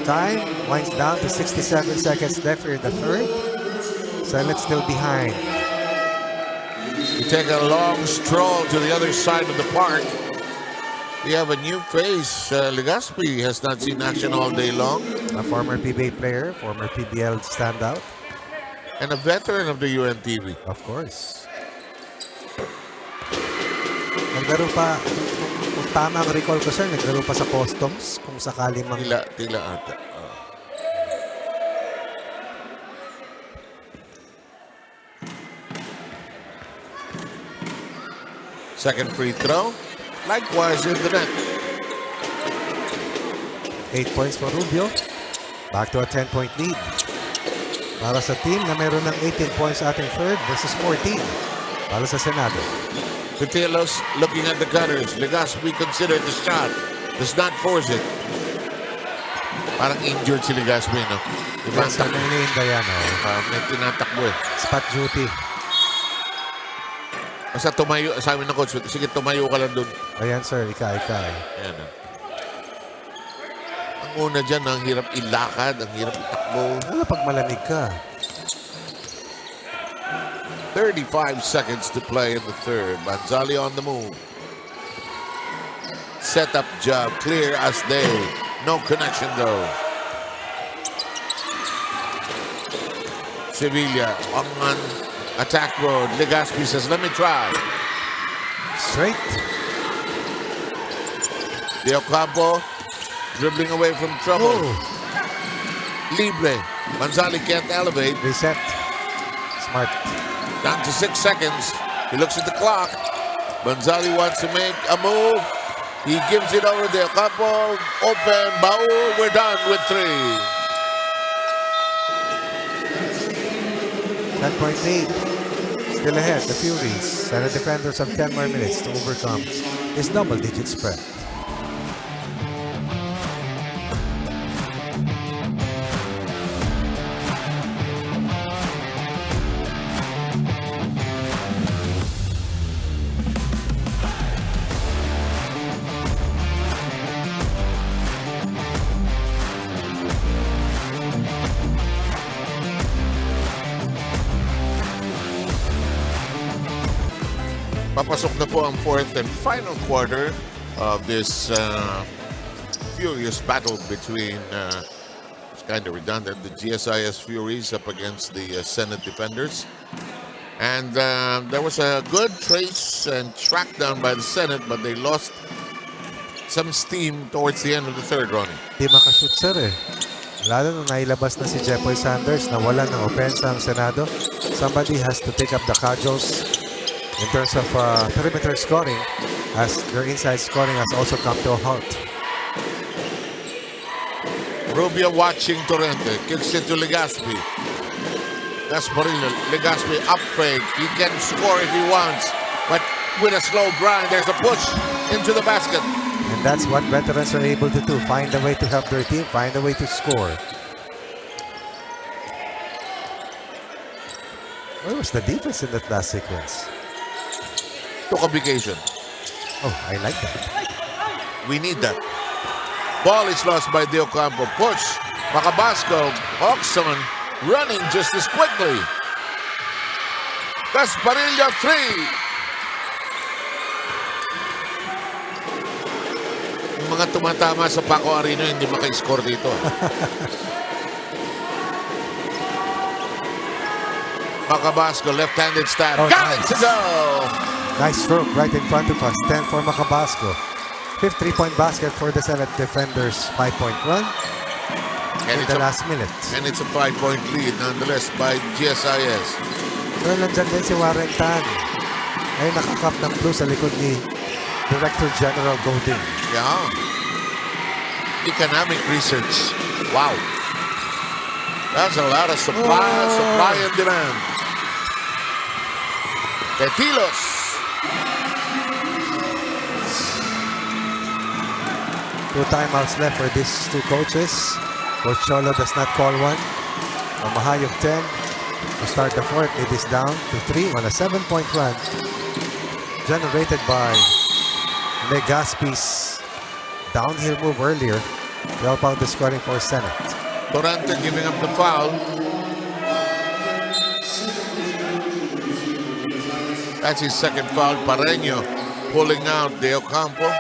Time winds down to 67 seconds left here in the third. Senate still behind. We take a long stroll to the other side of the park. We have a new face. Legazpi has not seen action all day long. A former PBA player, former PBL standout. And a veteran of the UNTV. Of course. Naglaro pa, kung tama ang recall ko, sir, naglaro pa sa Customs kung sakali mang... Tila ata. Second free throw. Likewise in the net. 8 points for Rubio. Back to a 10-point lead. Para sa team na meron ng 18 points sa ating third versus 14. Para sa Senado. Pitelos looking at the gutters. Legazpi considered the shot. Does not force it. Parang injured si Legazpi, no? Yes, ano yun yan, may tinatakbo eh. Spot duty. Basta tumayo, sabi ng coach, sige tumayo ka lang dun. Ayan, sir, ika. Ayan. Ang una dyan, ang hirap ilakad, ang hirap itakbo. Ano pag malamig ka? 35 seconds to play in the third. Banzali on the move. Set-up job, clear as day. No connection though. Sevilla on attack road. Legazpi says, let me try. Straight. De Ocampo dribbling away from trouble. Oh. Libre. Banzali can't elevate. Reset. Smart. Down to 6 seconds. He looks at the clock. Banzali wants to make a move. He gives it over to Ocampo. Open. Baul. We're done with 3. 10-point lead. Still ahead, the Furies. And the defenders have 10 more minutes to overcome this double-digit spread. Papasok na po ang fourth and final quarter of this furious battle between, it's kind of redundant, the GSIS Furies up against the Senate Defenders. And there was a good trace and track down by the Senate, but they lost some steam towards the end of the third, Ronnie. Di makashoot, sir eh. Lalo nung nailabas na si Jeffoy Sanders, nawala ng opensa ang Senado. Somebody has to take up the cudgels in terms of perimeter scoring, as their inside scoring has also come to a halt. Rubio watching Torrente. Kicks it to Legaspi. Gasparillo. Legaspi up fake. He can score if he wants. But with a slow grind, there's a push into the basket. And that's what veterans are able to do. Find a way to help their team, find a way to score. Where was the defense in that last sequence? Took a vacation. Oh, I like that. We need that. Ball is lost by De Ocampo. Push. Macabasco. Oxon running just as quickly. Gasparillo 3. Yung mga tumatama sa Paco Arena hindi maka-score dito. Macabasco, left-handed stab. Oh, Got it nice. to go! Nice stroke right in front of us. 10 for Macabasco. Fifth three-point basket for the Senate defenders. 5-point run And in it's the a, last minute. and it's a 5-point lead nonetheless by GSIS. So, nandyan din si Warren Tan. Ay nakakap ng blue sa likod ni Director General Golding. Yeah. Economic research. Wow. That's a lot of supply and demand. Petilos. Two timeouts left for these two coaches. Coach Cholo does not call one. From a high of 10 to start the fourth, it is down to 3 on a 7-point run generated by Legaspi's downhill move earlier to help out the scoring for Senate. Torrente giving up the foul. That's his second foul. Pareño pulling out De Ocampo.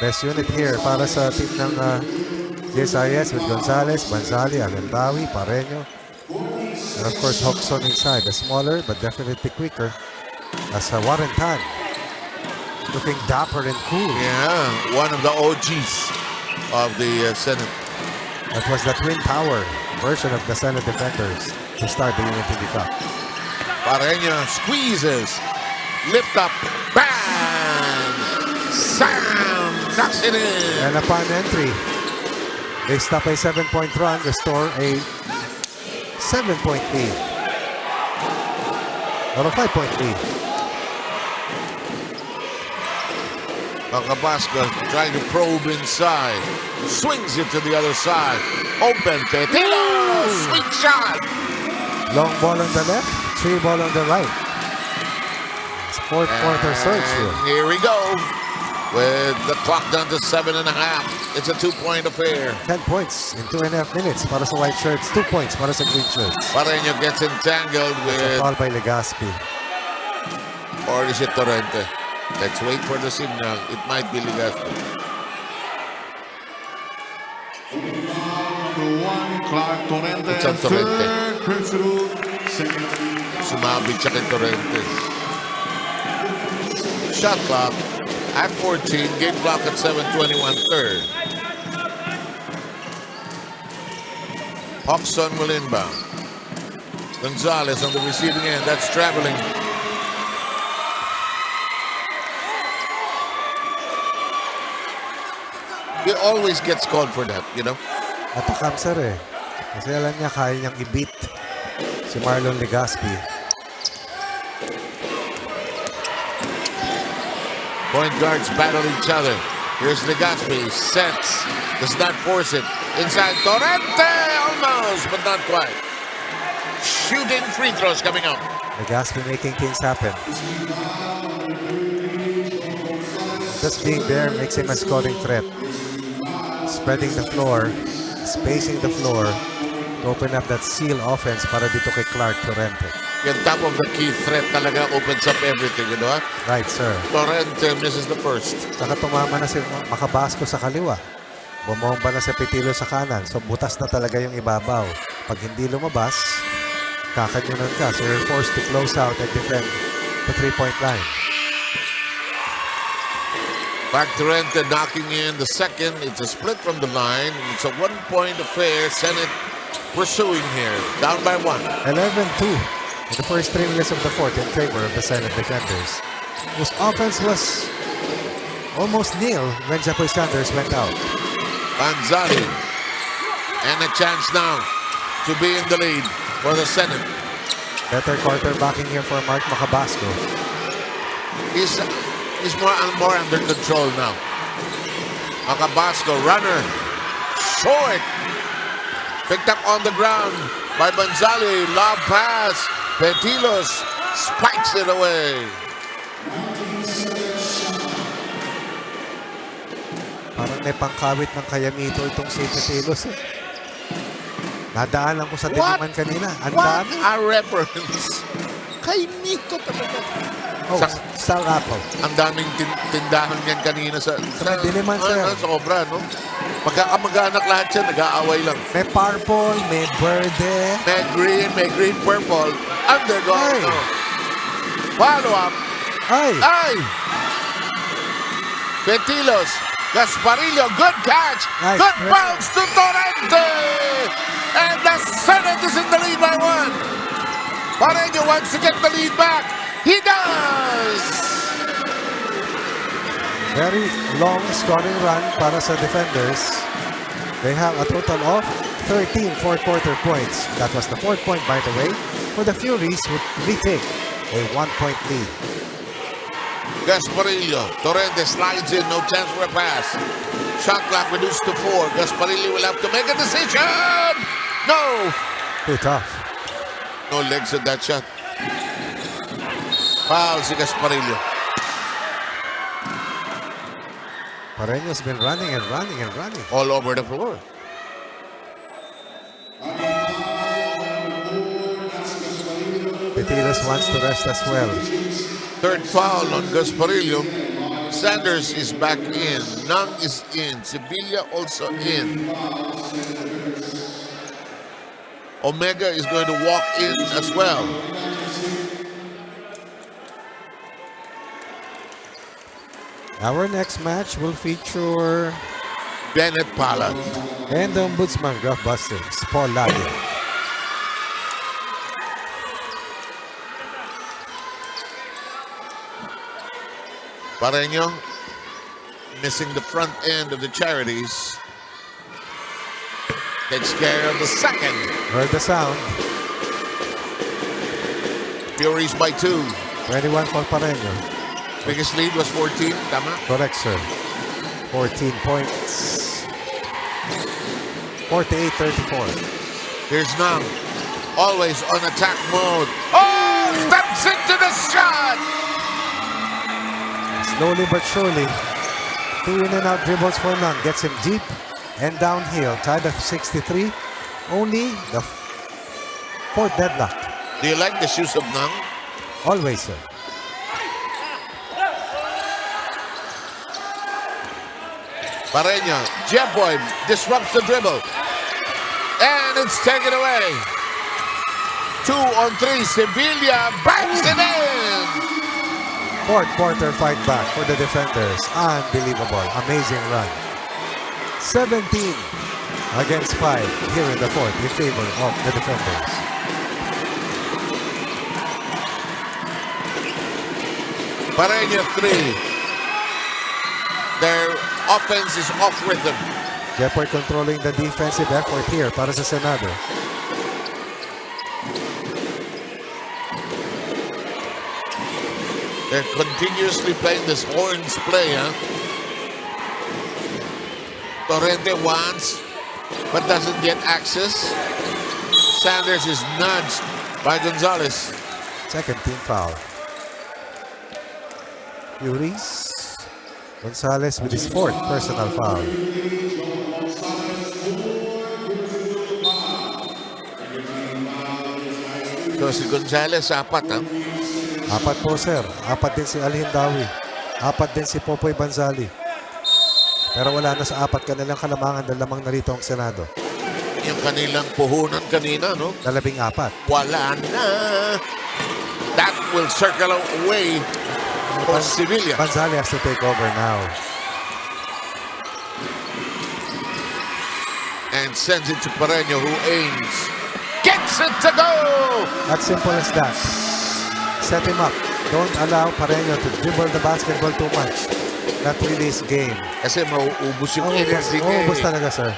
Best unit here para sa team ng GSIS with Gonzalez, Banzali, Alentawi, Pareño, and of course Hoxon inside. The smaller but definitely quicker as Warren Tan looking dapper and cool. Yeah, one of the OGs of the Senate. That was the Twin Tower version of the Senate defenders to start the UNTV Cup. Pareño squeezes. Lift up. Bang! Sam knocks it in. And upon entry, they stop a 7-point run, restore a 7-point lead. Or a 5-point lead. Macabasco trying to probe inside. Swings it to the other side. Open. Petilo! Sweet shot. Long ball on the left, 3 ball on the right. It's fourth quarter surge here. Here we go. With the clock down to 7.5. It's a 2-point affair. 10 points in 2.5 minutes para sa white shirts. 2 points para sa green shirts. Pareño gets entangled A with, foul by Legaspi. or is it Torrente? Let's wait for the signal. It might be Legaspi. Clark Torrente, It's on Torrente. third personal, second. Sumabit siya kay Torrente. Shot clock at 14. Game clock at 7:21 third. Hoxon will inbound. Gonzalez on the receiving end. That's traveling. He always gets called for that, you know. Atakam sir eh. Kasi alam niya kaya niyang i-beat si Marlon Legaspi. Point guards battle each other. Here's Legaspi. Sets. Does not force it. Inside Torrente. Almost, but not quite. Shooting free throws coming up. Legaspi making things happen. Just being there makes him a scoring threat. Spreading the floor, spacing the floor to open up that seal offense para dito kay Clark Torrente. Yung top of the key threat talaga opens up everything, you know? Right, sir. Torrente misses the first. Saka tumama na si Macabasco sa kaliwa. Bumomba na sa Petilo sa kanan. So butas na talaga yung ibabaw. Pag hindi lumabas, kakanyunan ka. So you're forced to close out and defend the 3-point line. Back to Rente knocking in the second. It's a split from the line. It's a one-point affair. Senate pursuing here. Down by 1. 11-2 in the first 3 minutes of the fourth in favor of the Senate defenders, whose offense was almost nil when Japoy Sanders went out. Banzali. And a chance now to be in the lead for the Senate. Better quarterbacking here for Mark Macabasco. He's more under control now. Macabasco, runner. Short. Picked up on the ground by Banzali. Lob pass. Petilos spikes it away. Parang may pangkawit ng kayamito itong si Petilos eh. Nadaan lang ko sa dinuman kanina. Ang What dami. a reference. Kay Mito talaga. Oh, Star Apple. Ang daming tindahan yan kanina sa Diliman, sir. Sobra, no? Magkakamag-anak lahat yan, nag-aaway lang. May purple, may verde. May green, purple. Undergone. Ay. No. Follow up. Ay! Ay! Petilos. Gasparillo, good catch. Nice. Good bounce to Torrente. And the Senate is in the lead by 1. Pareño wants to get the lead back. He does! Very long scoring run para sa defenders. They have a total of 13 fourth quarter points. That was the 4th point, by the way, for the Furies who retake a 1-point lead. Gasparillo. Torrente slides in. No chance for a pass. Shot clock reduced to 4. Gasparillo will have to make a decision. No. Too tough. No legs at that shot. Foul si Gasparillo. Pareño's been running and running and running. All over the floor. Petilos wants to rest as well. 3rd foul on Gasparillo. Sanders is back in. Nang is in. Sevilla also in. Omega is going to walk in as well. Our next match will feature Bennett Palat. and the Ombudsman Graph Busters, Paul Lage. Pareño missing the front end of the charities. Takes care of the second. Heard the sound. Furies by 2. 21 for Pareño. Biggest lead was 14. Tama? Correct, sir. 14 points. 48-34. Here's Nang. Always on attack mode. Oh! Steps into the shot! Slowly but surely, 2 in and out dribbles for Nang. Gets him deep and downhill. Tied at 63. Only the 4th deadlock. Do you like the shoes of Nang? Always, sir. Pareño, Jeboy disrupts the dribble. And it's taken away. 2 on 3. Sevilla bangs it in. 4th quarter fight back for the defenders. Unbelievable. Amazing run. 17 against 5 here in the 4th in favor of the defenders. Pareño 3. Their offense is off rhythm. Jepoy controlling the defensive effort here para sa Senado. They're continuously playing this horns play, huh? Torrente wants, but doesn't get access. Sanders is nudged by Gonzalez. Second team foul. Furies. Gonzalez with his 4th personal foul. So si Gonzalez, 4, ha? 4 po, sir. 4 din si Alhindawi. 4 din si Popoy Banzali. Pero wala na sa 4 kanilang kalamangan na lamang narito ang Senado. Yung kanilang puhunan kanina, no? 14. Wala na. That will circle away for Sevilla. Banzali has to take over now. And sends it to Pareño, who aims. Gets it to go! As simple as that. Set him up. Don't allow Pareño to dribble the basketball too much. That really is game. Kasi mauubos yung Yes, energy niya. ubos talaga, sir.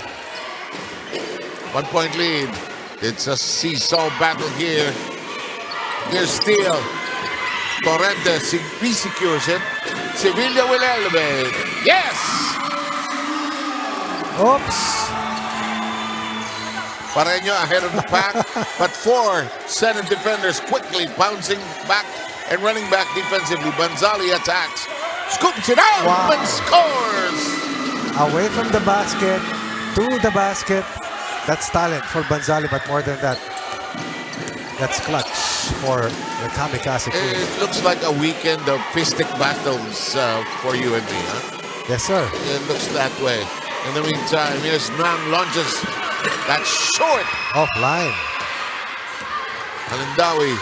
1 point lead. It's a seesaw battle here. Here's steal. Torrente resecures it. Sevilla will elevate. Yes! Oops! Pareño ahead of the pack, but 4 Senate defenders quickly bouncing back and running back defensively. Banzali attacks, scoops it out, Wow. and scores! Away from the basket, to the basket. That's talent for Banzali, but more than that, that's clutch for the Kamikaze Queen. It looks like a weekend of fistic battles for you and me, huh? Yes, sir. It looks that way. In the meantime, here's Nam launches. That's short. Offline. Alindawi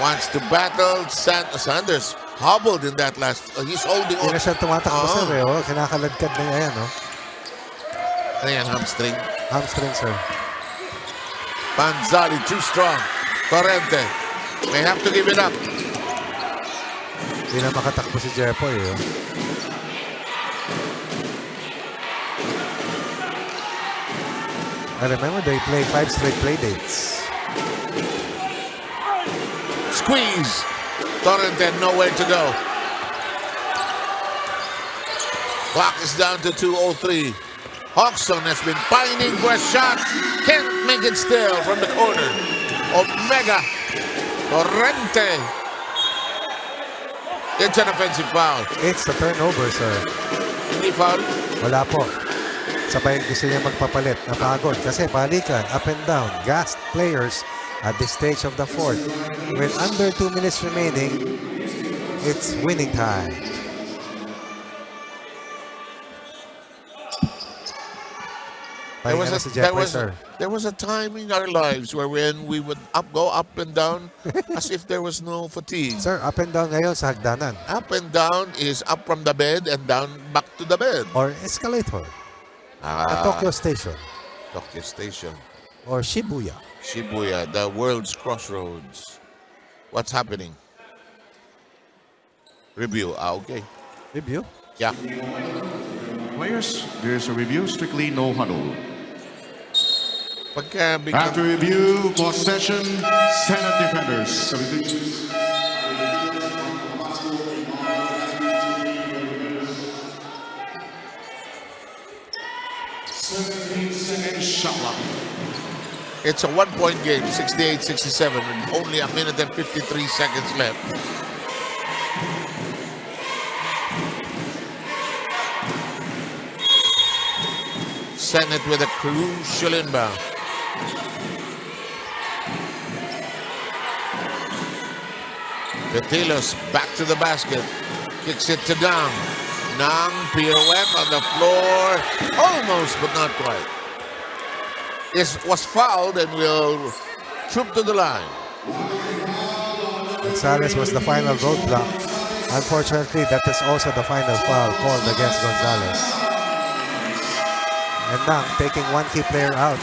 wants to battle. Sanders hobbled in that last. He's holding Hindi on. na siya tumatakbo, sir. Eh. Oh, kinakaladkad na yan, no? Ano yan, hamstring? Hamstring, sir. Banzali too strong. Torrente may have to give it up. Hindi na makatakbo si Jepoy, eh. I remember they play 5 straight play dates. Squeeze. Torrente nowhere to go. Clock is down to 2:03. Hodgson has been pining for a shot. Can't make it still from the corner. Omega. Torrente. It's an offensive foul. It's the turnover, sir. Hindi foul. Wala po. Sabay gusto niya magpapalit. Napagod kasi balikan, up and down. Gassed players at this stage of the fourth. With under 2 minutes remaining, it's winning time. There was a time in our lives wherein we would go up and down as if there was no fatigue. Sir, up and down ngayon sa hagdanan. Up and down is up from the bed and down back to the bed. Or escalator. At Tokyo Station. Tokyo Station. Or Shibuya. Shibuya, the world's crossroads. What's happening? Review. Okay. Review? Yeah. Players, there's a review, strictly no huddle. Pagka biglang- After review, possession, Senate defenders. 72. Shot clock. It's a 1-point game, 68-67, with only a minute and 53 seconds left. Senate with a crucial inbound. Petilos back to the basket. Kicks it to Dang. Nang pirouette on the floor. Almost, but not quite. Was fouled and will troop to the line. Gonzalez was the final roadblock. Unfortunately, that is also the final foul called against Gonzalez. And now taking one key player out.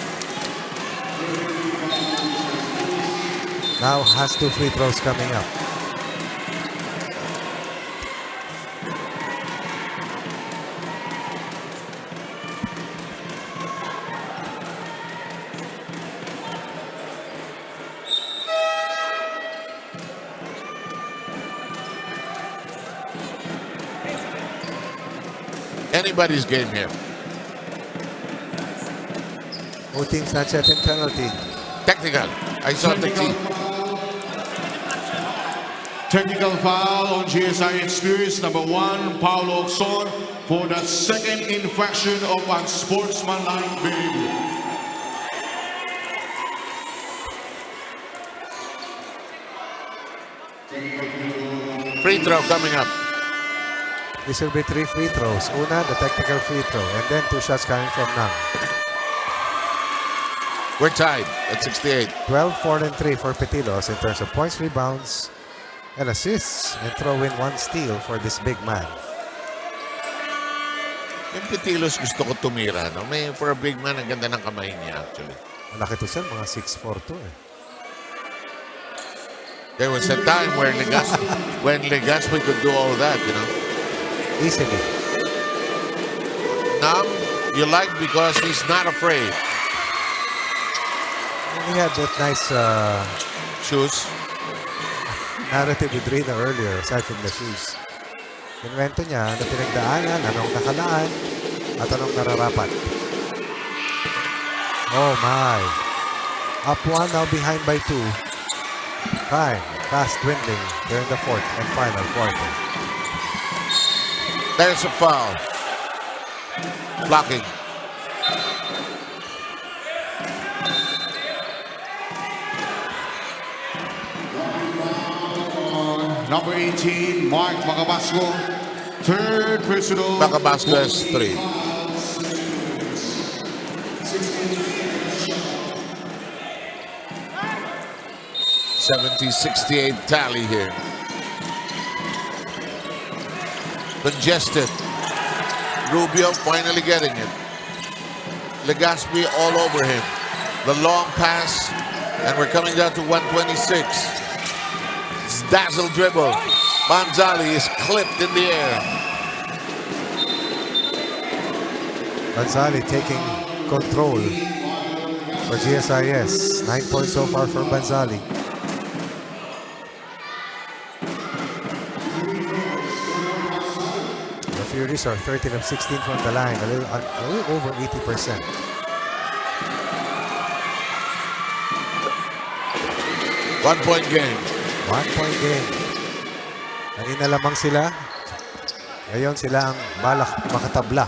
Now has 2 free throws coming up. Anybody's game here. Both teams not yet in penalty. Technical. I saw the team. Technical foul on GSIS Furies, number 1, Paulo Oxon, for the second infraction of unsportsmanlike behavior. Free throw coming up. This will be 3 free throws. Una, the technical free throw, and then 2 shots coming from Nang. We're tied at 68. 12, 4, and 3 for Petilos in terms of points, rebounds, and assists, and throw in 1 steal for this big man. Yung Pitilos gusto ko tumira. No? For a big man, ang ganda ng kamay niya actually. Malaki to sir, mga 6'4" to eh. There was a time where when Legazpi could do all that, you know. Easily. Now, you like because he's not afraid. And he had that nice Shoes. narrative with Rina earlier, aside from the shoes. Invento niya na pinagdaanan, anong nakalaan, at anong nararapat. Oh my. Up 1, now behind by 2. Time fast dwindling during the fourth and final quarter. There's a foul. Blocking. Number 18, Mark Macabasco. Third personal. Macabasco has 3. .70-68 tally here. Congested. Rubio finally getting it. Legazpi all over him. The long pass, and we're coming down to 126. It's dazzle dribble. Banzali is clipped in the air. Banzali taking control for GSIS. 9 points so far for Banzali. The Furies are 13 of 16 from the line, a little over 80%. One-point game. 1-point game. Kanina lamang sila. Ngayon sila ang balak makatabla.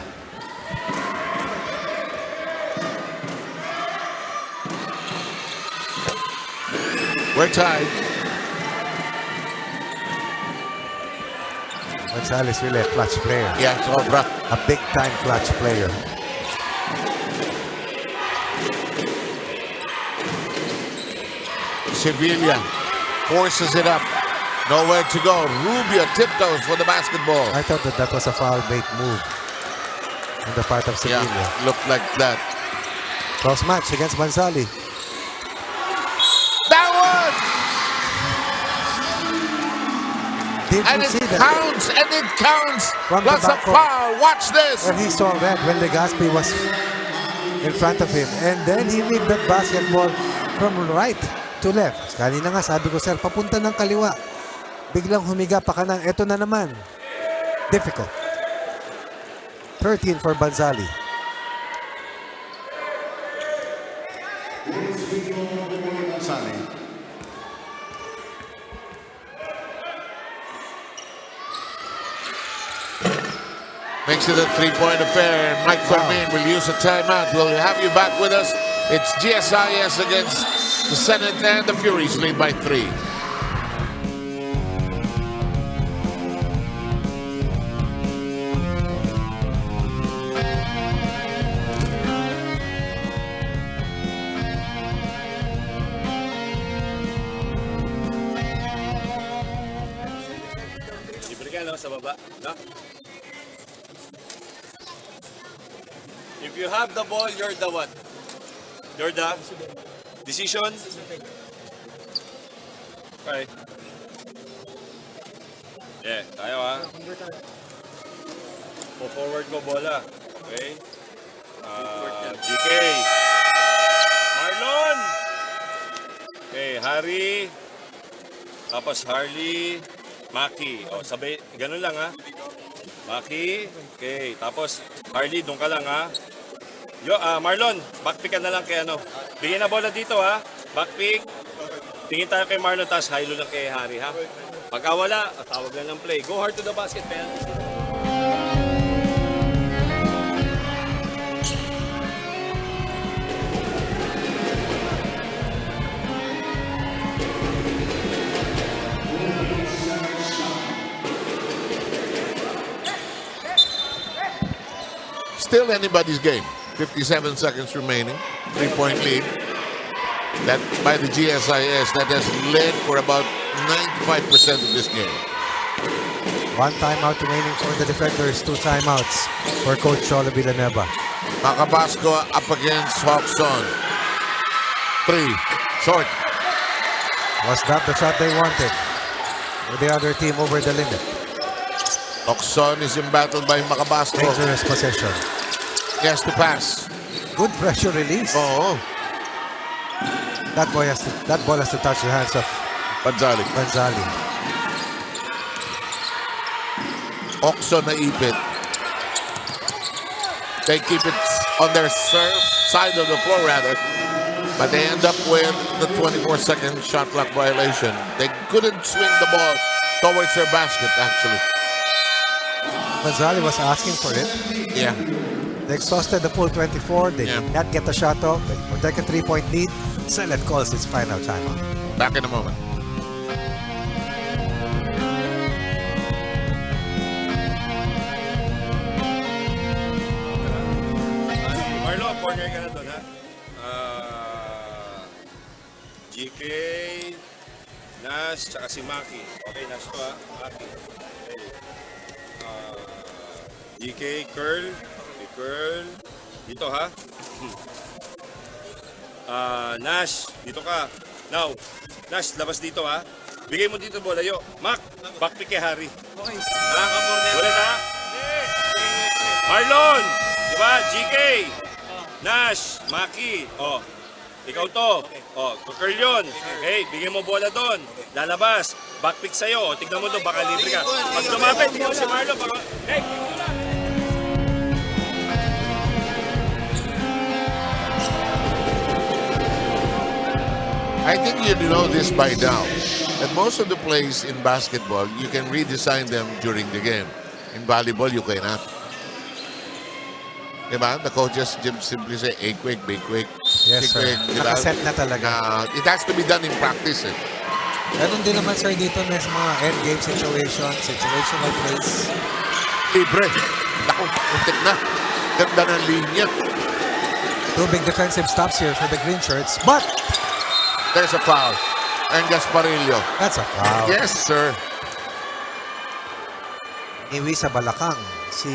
We're tied. Gonzalez really a clutch player. Yeah, sobra. A big-time clutch player. Sevilla forces it up. Nowhere to go. Rubio tiptoes for the basketball. I thought that was a foul bait move on the part of Sevilla. Yeah, looked like that. Close match against Banzali. That one! Did And you it see that? counts, and it counts. From the Plus a backcourt. foul. Watch this. When he saw red, when Legazpi was in front of him. And then he moved that basketball from right to left. Kanina nga sabi ko, sir, papunta ng kaliwa. Biglang humiga pa kanan. Ito na naman. Difficult. 13 for Banzali. Makes it a three-point affair, and Mike Fermin will use a timeout. We'll have you back with us. It's GSIS against the Senate, and the Furies lead by 3. Libre ka, no? Sa baba, no? If you have the ball, you're the what? You're the decision? Okay. Yeah, tayo ha. Po-forward ko bola. Okay? GK. Marlon! Okay, Harry. Tapos Harley. Maki. O, sabay, ganun lang ha. Maki. Okay, tapos Harley, doon ka lang ha. Marlon, backpick ka na lang kay ano. Bigyan na bola dito ha. Backpick. Tingin tayo kay Marlon, tapos high-low lang kay Harry ha. Pagka wala, tawag lang ng play. Go hard to the basket, penalty. Still anybody's game. 57 seconds remaining. 3-point lead. That by the GSIS that has led for about 95% of this game. One timeout remaining for the defenders. 2 timeouts for Coach Cholo Villanueva. Macabasco up against Hawkson. 3. Short. Was that the shot they wanted? Or the other team over the limit? Hawkson is embattled by Macabasco. Dangerous possession. He has to pass. Good pressure release. Oo. That ball has to touch the hands of Banzali. Hawkson na ipit. They keep it on their side of the floor rather. But they end up with the 24-second shot clock violation. They couldn't swing the ball towards their basket actually. Banzali was asking for it. Yeah. They exhausted the full 24. They did not get the shot off. They protect a 3-point lead. Senate calls its final timeout. Back in a moment. Marlo, corner ka na doon, ha? GK, Nash, tsaka si Maki. Okay, Nash to, ha? Maki. Okay. GK, Curl. Okay, Curl. Dito, ha? Nash, dito ka. Now, Nash, labas dito, ha? Bigay mo dito, bola. Yo, Mac, backpick kay Harry. Okay. Ha? Ulit, ha? Marlon! Diba? GK! Nash, Maki, oh. Ikaw to. Oh, curl yun. Okay, bigyan mo bola doon. Lalabas. Backpick sa'yo. O, tignan mo doon, baka libre ka. Pag lumapit, tignan mo si Marlo. Baka... Hey! I think you know this by now. That most of the plays in basketball, you can redesign them during the game. In volleyball, you cannot. Diba? The coaches simply say, A quick, B quick, Yes, sir. quick. Diba? Nakaset na talaga. It has to be done in practice. Eh. Ganun din naman, sir, dito may mga end-game situations, situational plays. Libre. Naku, untik na. Ganda ng linya. 2 big defensive stops here for the green shirts, but There's a foul. And Gasparillo. that's a foul. Yes, sir. Iwi sa balakang si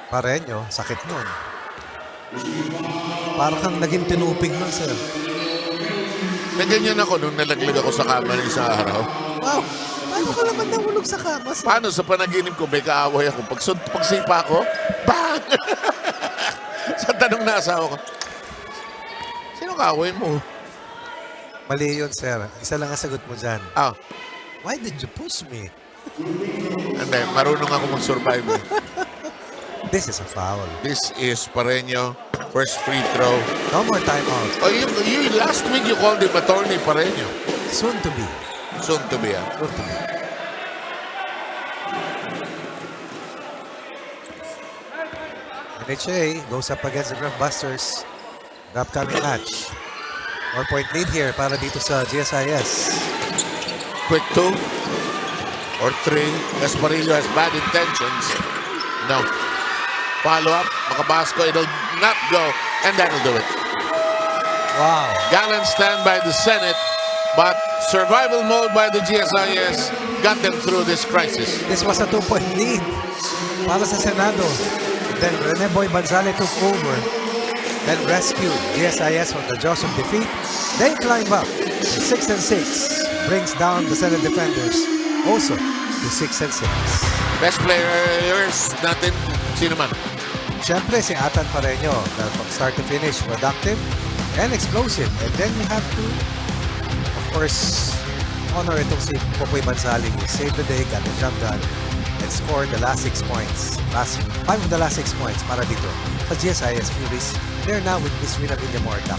Pareño, sakit nun. Parang kang naging tinupig nun, sir. May ganyan ako nung nalaglag ako sa kama ng isang araw. Wow! Paano ka naman nahulog sa kama, sir? Paano sa panaginip ko, may kaaway ako. Pagsipa ko, bang! Sa tanong na asawa ko, sino kaaway mo? Mali yun, sir. Isa lang ang sagot mo dyan. Why did you push me? Hindi, marunong ako mag-survive. This is a foul. This is Pareño. First free throw. No more timeout. Oh, you last week you called him attorney Pareño. Soon to be. Soon to be, ah. Soon to be. NHA goes up against the Busters. The upcoming match. 4-point lead here para dito sa GSIS. Quick 2 or 3. Gasparillo has bad intentions. No. Follow up. Macabasco, it'll not go. And that'll do it. Wow. Gallant stand by the Senate, but survival mode by the GSIS got them through this crisis. This was a 2-point lead para sa Senado. Then Rene Boy Banzale took over. Then rescued GSIS from the jaws of defeat. They climb up to 6-6. Brings down the Senate defenders also to 6-6. Best players natin, sino man? Siyempre si Atan Pareño, from start to finish, productive and explosive. And then you have to, of course, honor itong si Popoy Banzali. Saved the day, got the job done, and scored the last 6 points. 5 of the last 6 points para dito sa GSIS Furies. They're now with Miss Rina Villamorta.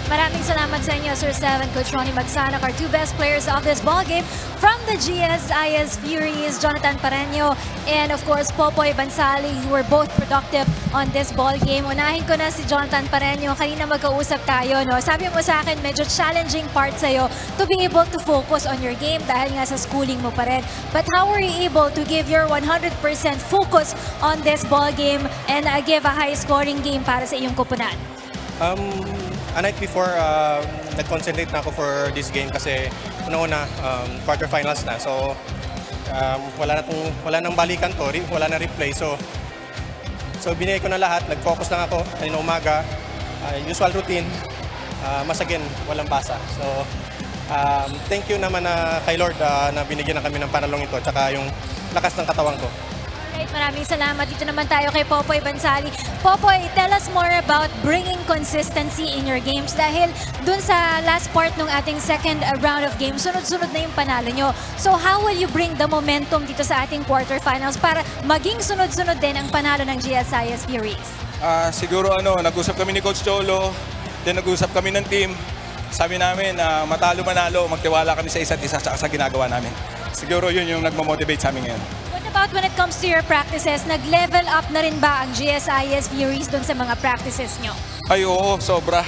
Maraming salamat sa inyo, Sir Seven, Coach Ronnie Magsanak, our 2 best players of this ballgame. From the GSIS Furies, Jonathan Pareño and of course Popoy Banzali, who were both productive on this ballgame. Unahin ko na si Jonathan Pareño. Kanina magkausap tayo, no? Sabi mo sa akin, medyo challenging part sa'yo to be able to focus on your game dahil nga sa schooling mo pa rin. But how were you able to give your 100% focus on this ballgame and give a high-scoring game para sa iyong kupunan? A night before, nag-concentrate na ako for this game kasi una-una, quarterfinals na. So, wala nang balikan to, wala nang replay. So binigay ko na lahat, nag-focus lang ako kanina umaga, usual routine, mas again, walang basa. So thank you naman kay Lord na binigyan na kami ng panalong ito, tsaka yung lakas ng katawan ko. Alright, maraming salamat. Dito naman tayo kay Popoy Bansali. Popoy, tell us more about bringing consistency in your games dahil dun sa last part ng ating second round of games, sunod-sunod na yung panalo nyo. So how will you bring the momentum dito sa ating quarterfinals para maging sunod-sunod din ang panalo ng GSIS Furies? Siguro nag-usap kami ni Coach Cholo, then nag-usap kami ng team. Sabi namin, matalo manalo, magtiwala kami sa isa't isa sa ginagawa namin. Siguro yun yung nagmamotivate sa amin ngayon. What about when it comes to your practices? Nag-level up na rin ba ang GSIS Furies dun sa mga practices nyo? Ay oo, sobra.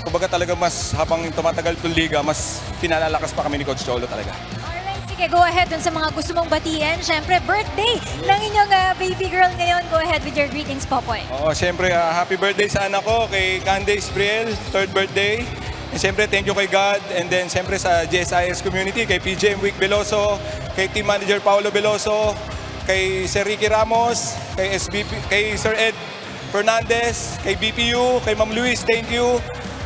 Kumbaga talaga mas habang tumatagal itong liga, mas pinalalakas pa kami ni Coach Cholo talaga. Alright, sige, go ahead dun sa mga gusto mong batiin. Siyempre, birthday ng inyong baby girl ngayon. Go ahead with your greetings, Popoy. Oo, siyempre happy birthday sa anak ko, kay Candace Briel, 3rd birthday. And siyempre, thank you kay God. And then siyempre sa GSIS community, kay PJM Wick Veloso, kay Team Manager Paolo Veloso, kay Sir Ricky Ramos, kay kay Sir Ed Fernandez, kay BPU, kay Ma'am Luis, thank you.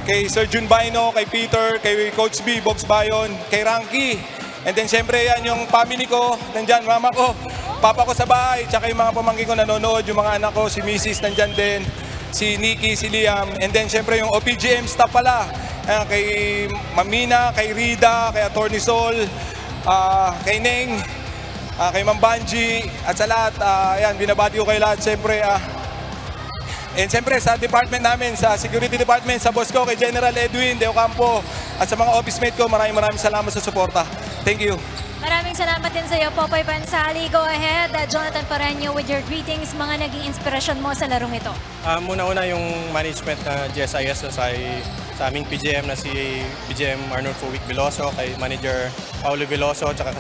Kay Sir Jun Baino, kay Peter, kay Coach B, Box Bayon, kay Ranky. And then siyempre yan yung family ko, nandyan, mama ko, papa ko sa bahay, tsaka yung mga pamangkin ko nanonood, yung mga anak ko, si Mrs. nandyan din, si Nikki, si Liam. And then siyempre yung OPGM staff pala, kay Mamina, kay Rida, kay Attorney Sol, kay Neng, kay Ma'am Banji, at sa lahat, ayan, binabati ko kayo lahat, siyempre. And siyempre sa department namin, sa security department, sa boss ko, kay General Edwin De Ocampo, at sa mga office mate ko, maraming salamat sa suporta. Thank you. Maraming salamat din sa iyo, Popoy Bansali. Go ahead, Jonathan Pareño, with your greetings. Mga naging inspirasyon mo sa larong ito. Muna-una yung management na GSIS sa aming PGM na si PGM Arnold Fuwick Veloso, kay Manager Paulo Veloso, tsaka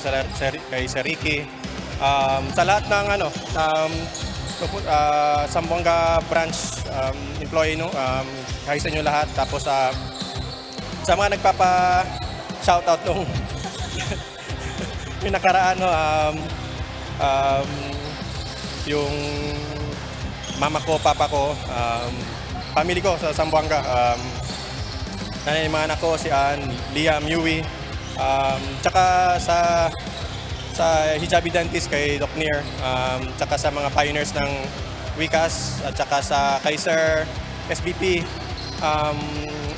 kay Sir Ricky. Sa lahat ng Zamboanga branch employee, kahit sa inyo lahat. Tapos sa mga nagpapa-shoutout nung yung nakaraan, yung mama ko, papa ko, family ko sa Zamboanga, yung mga anak ko, si Liam, Yui, tsaka sa hijabi dentist kay Doc Nier, tsaka sa mga pioneers ng WICAS, at tsaka sa Kaiser, SBP,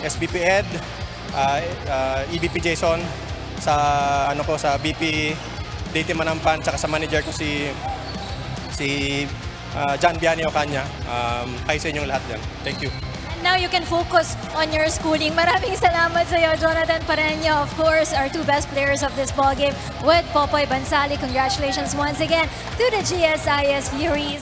SBP Ed, EBP Jason, sa sa BP Dati Manampan, tsaka sa manager ko si John Biani Ocanya. Hi sa inyong lahat dyan. Thank you. And now you can focus on your schooling. Maraming salamat sa iyo, Jonathan Pareño. Of course, our two best players of this ballgame with Popoy Bansali. Congratulations once again to the GSIS Furies.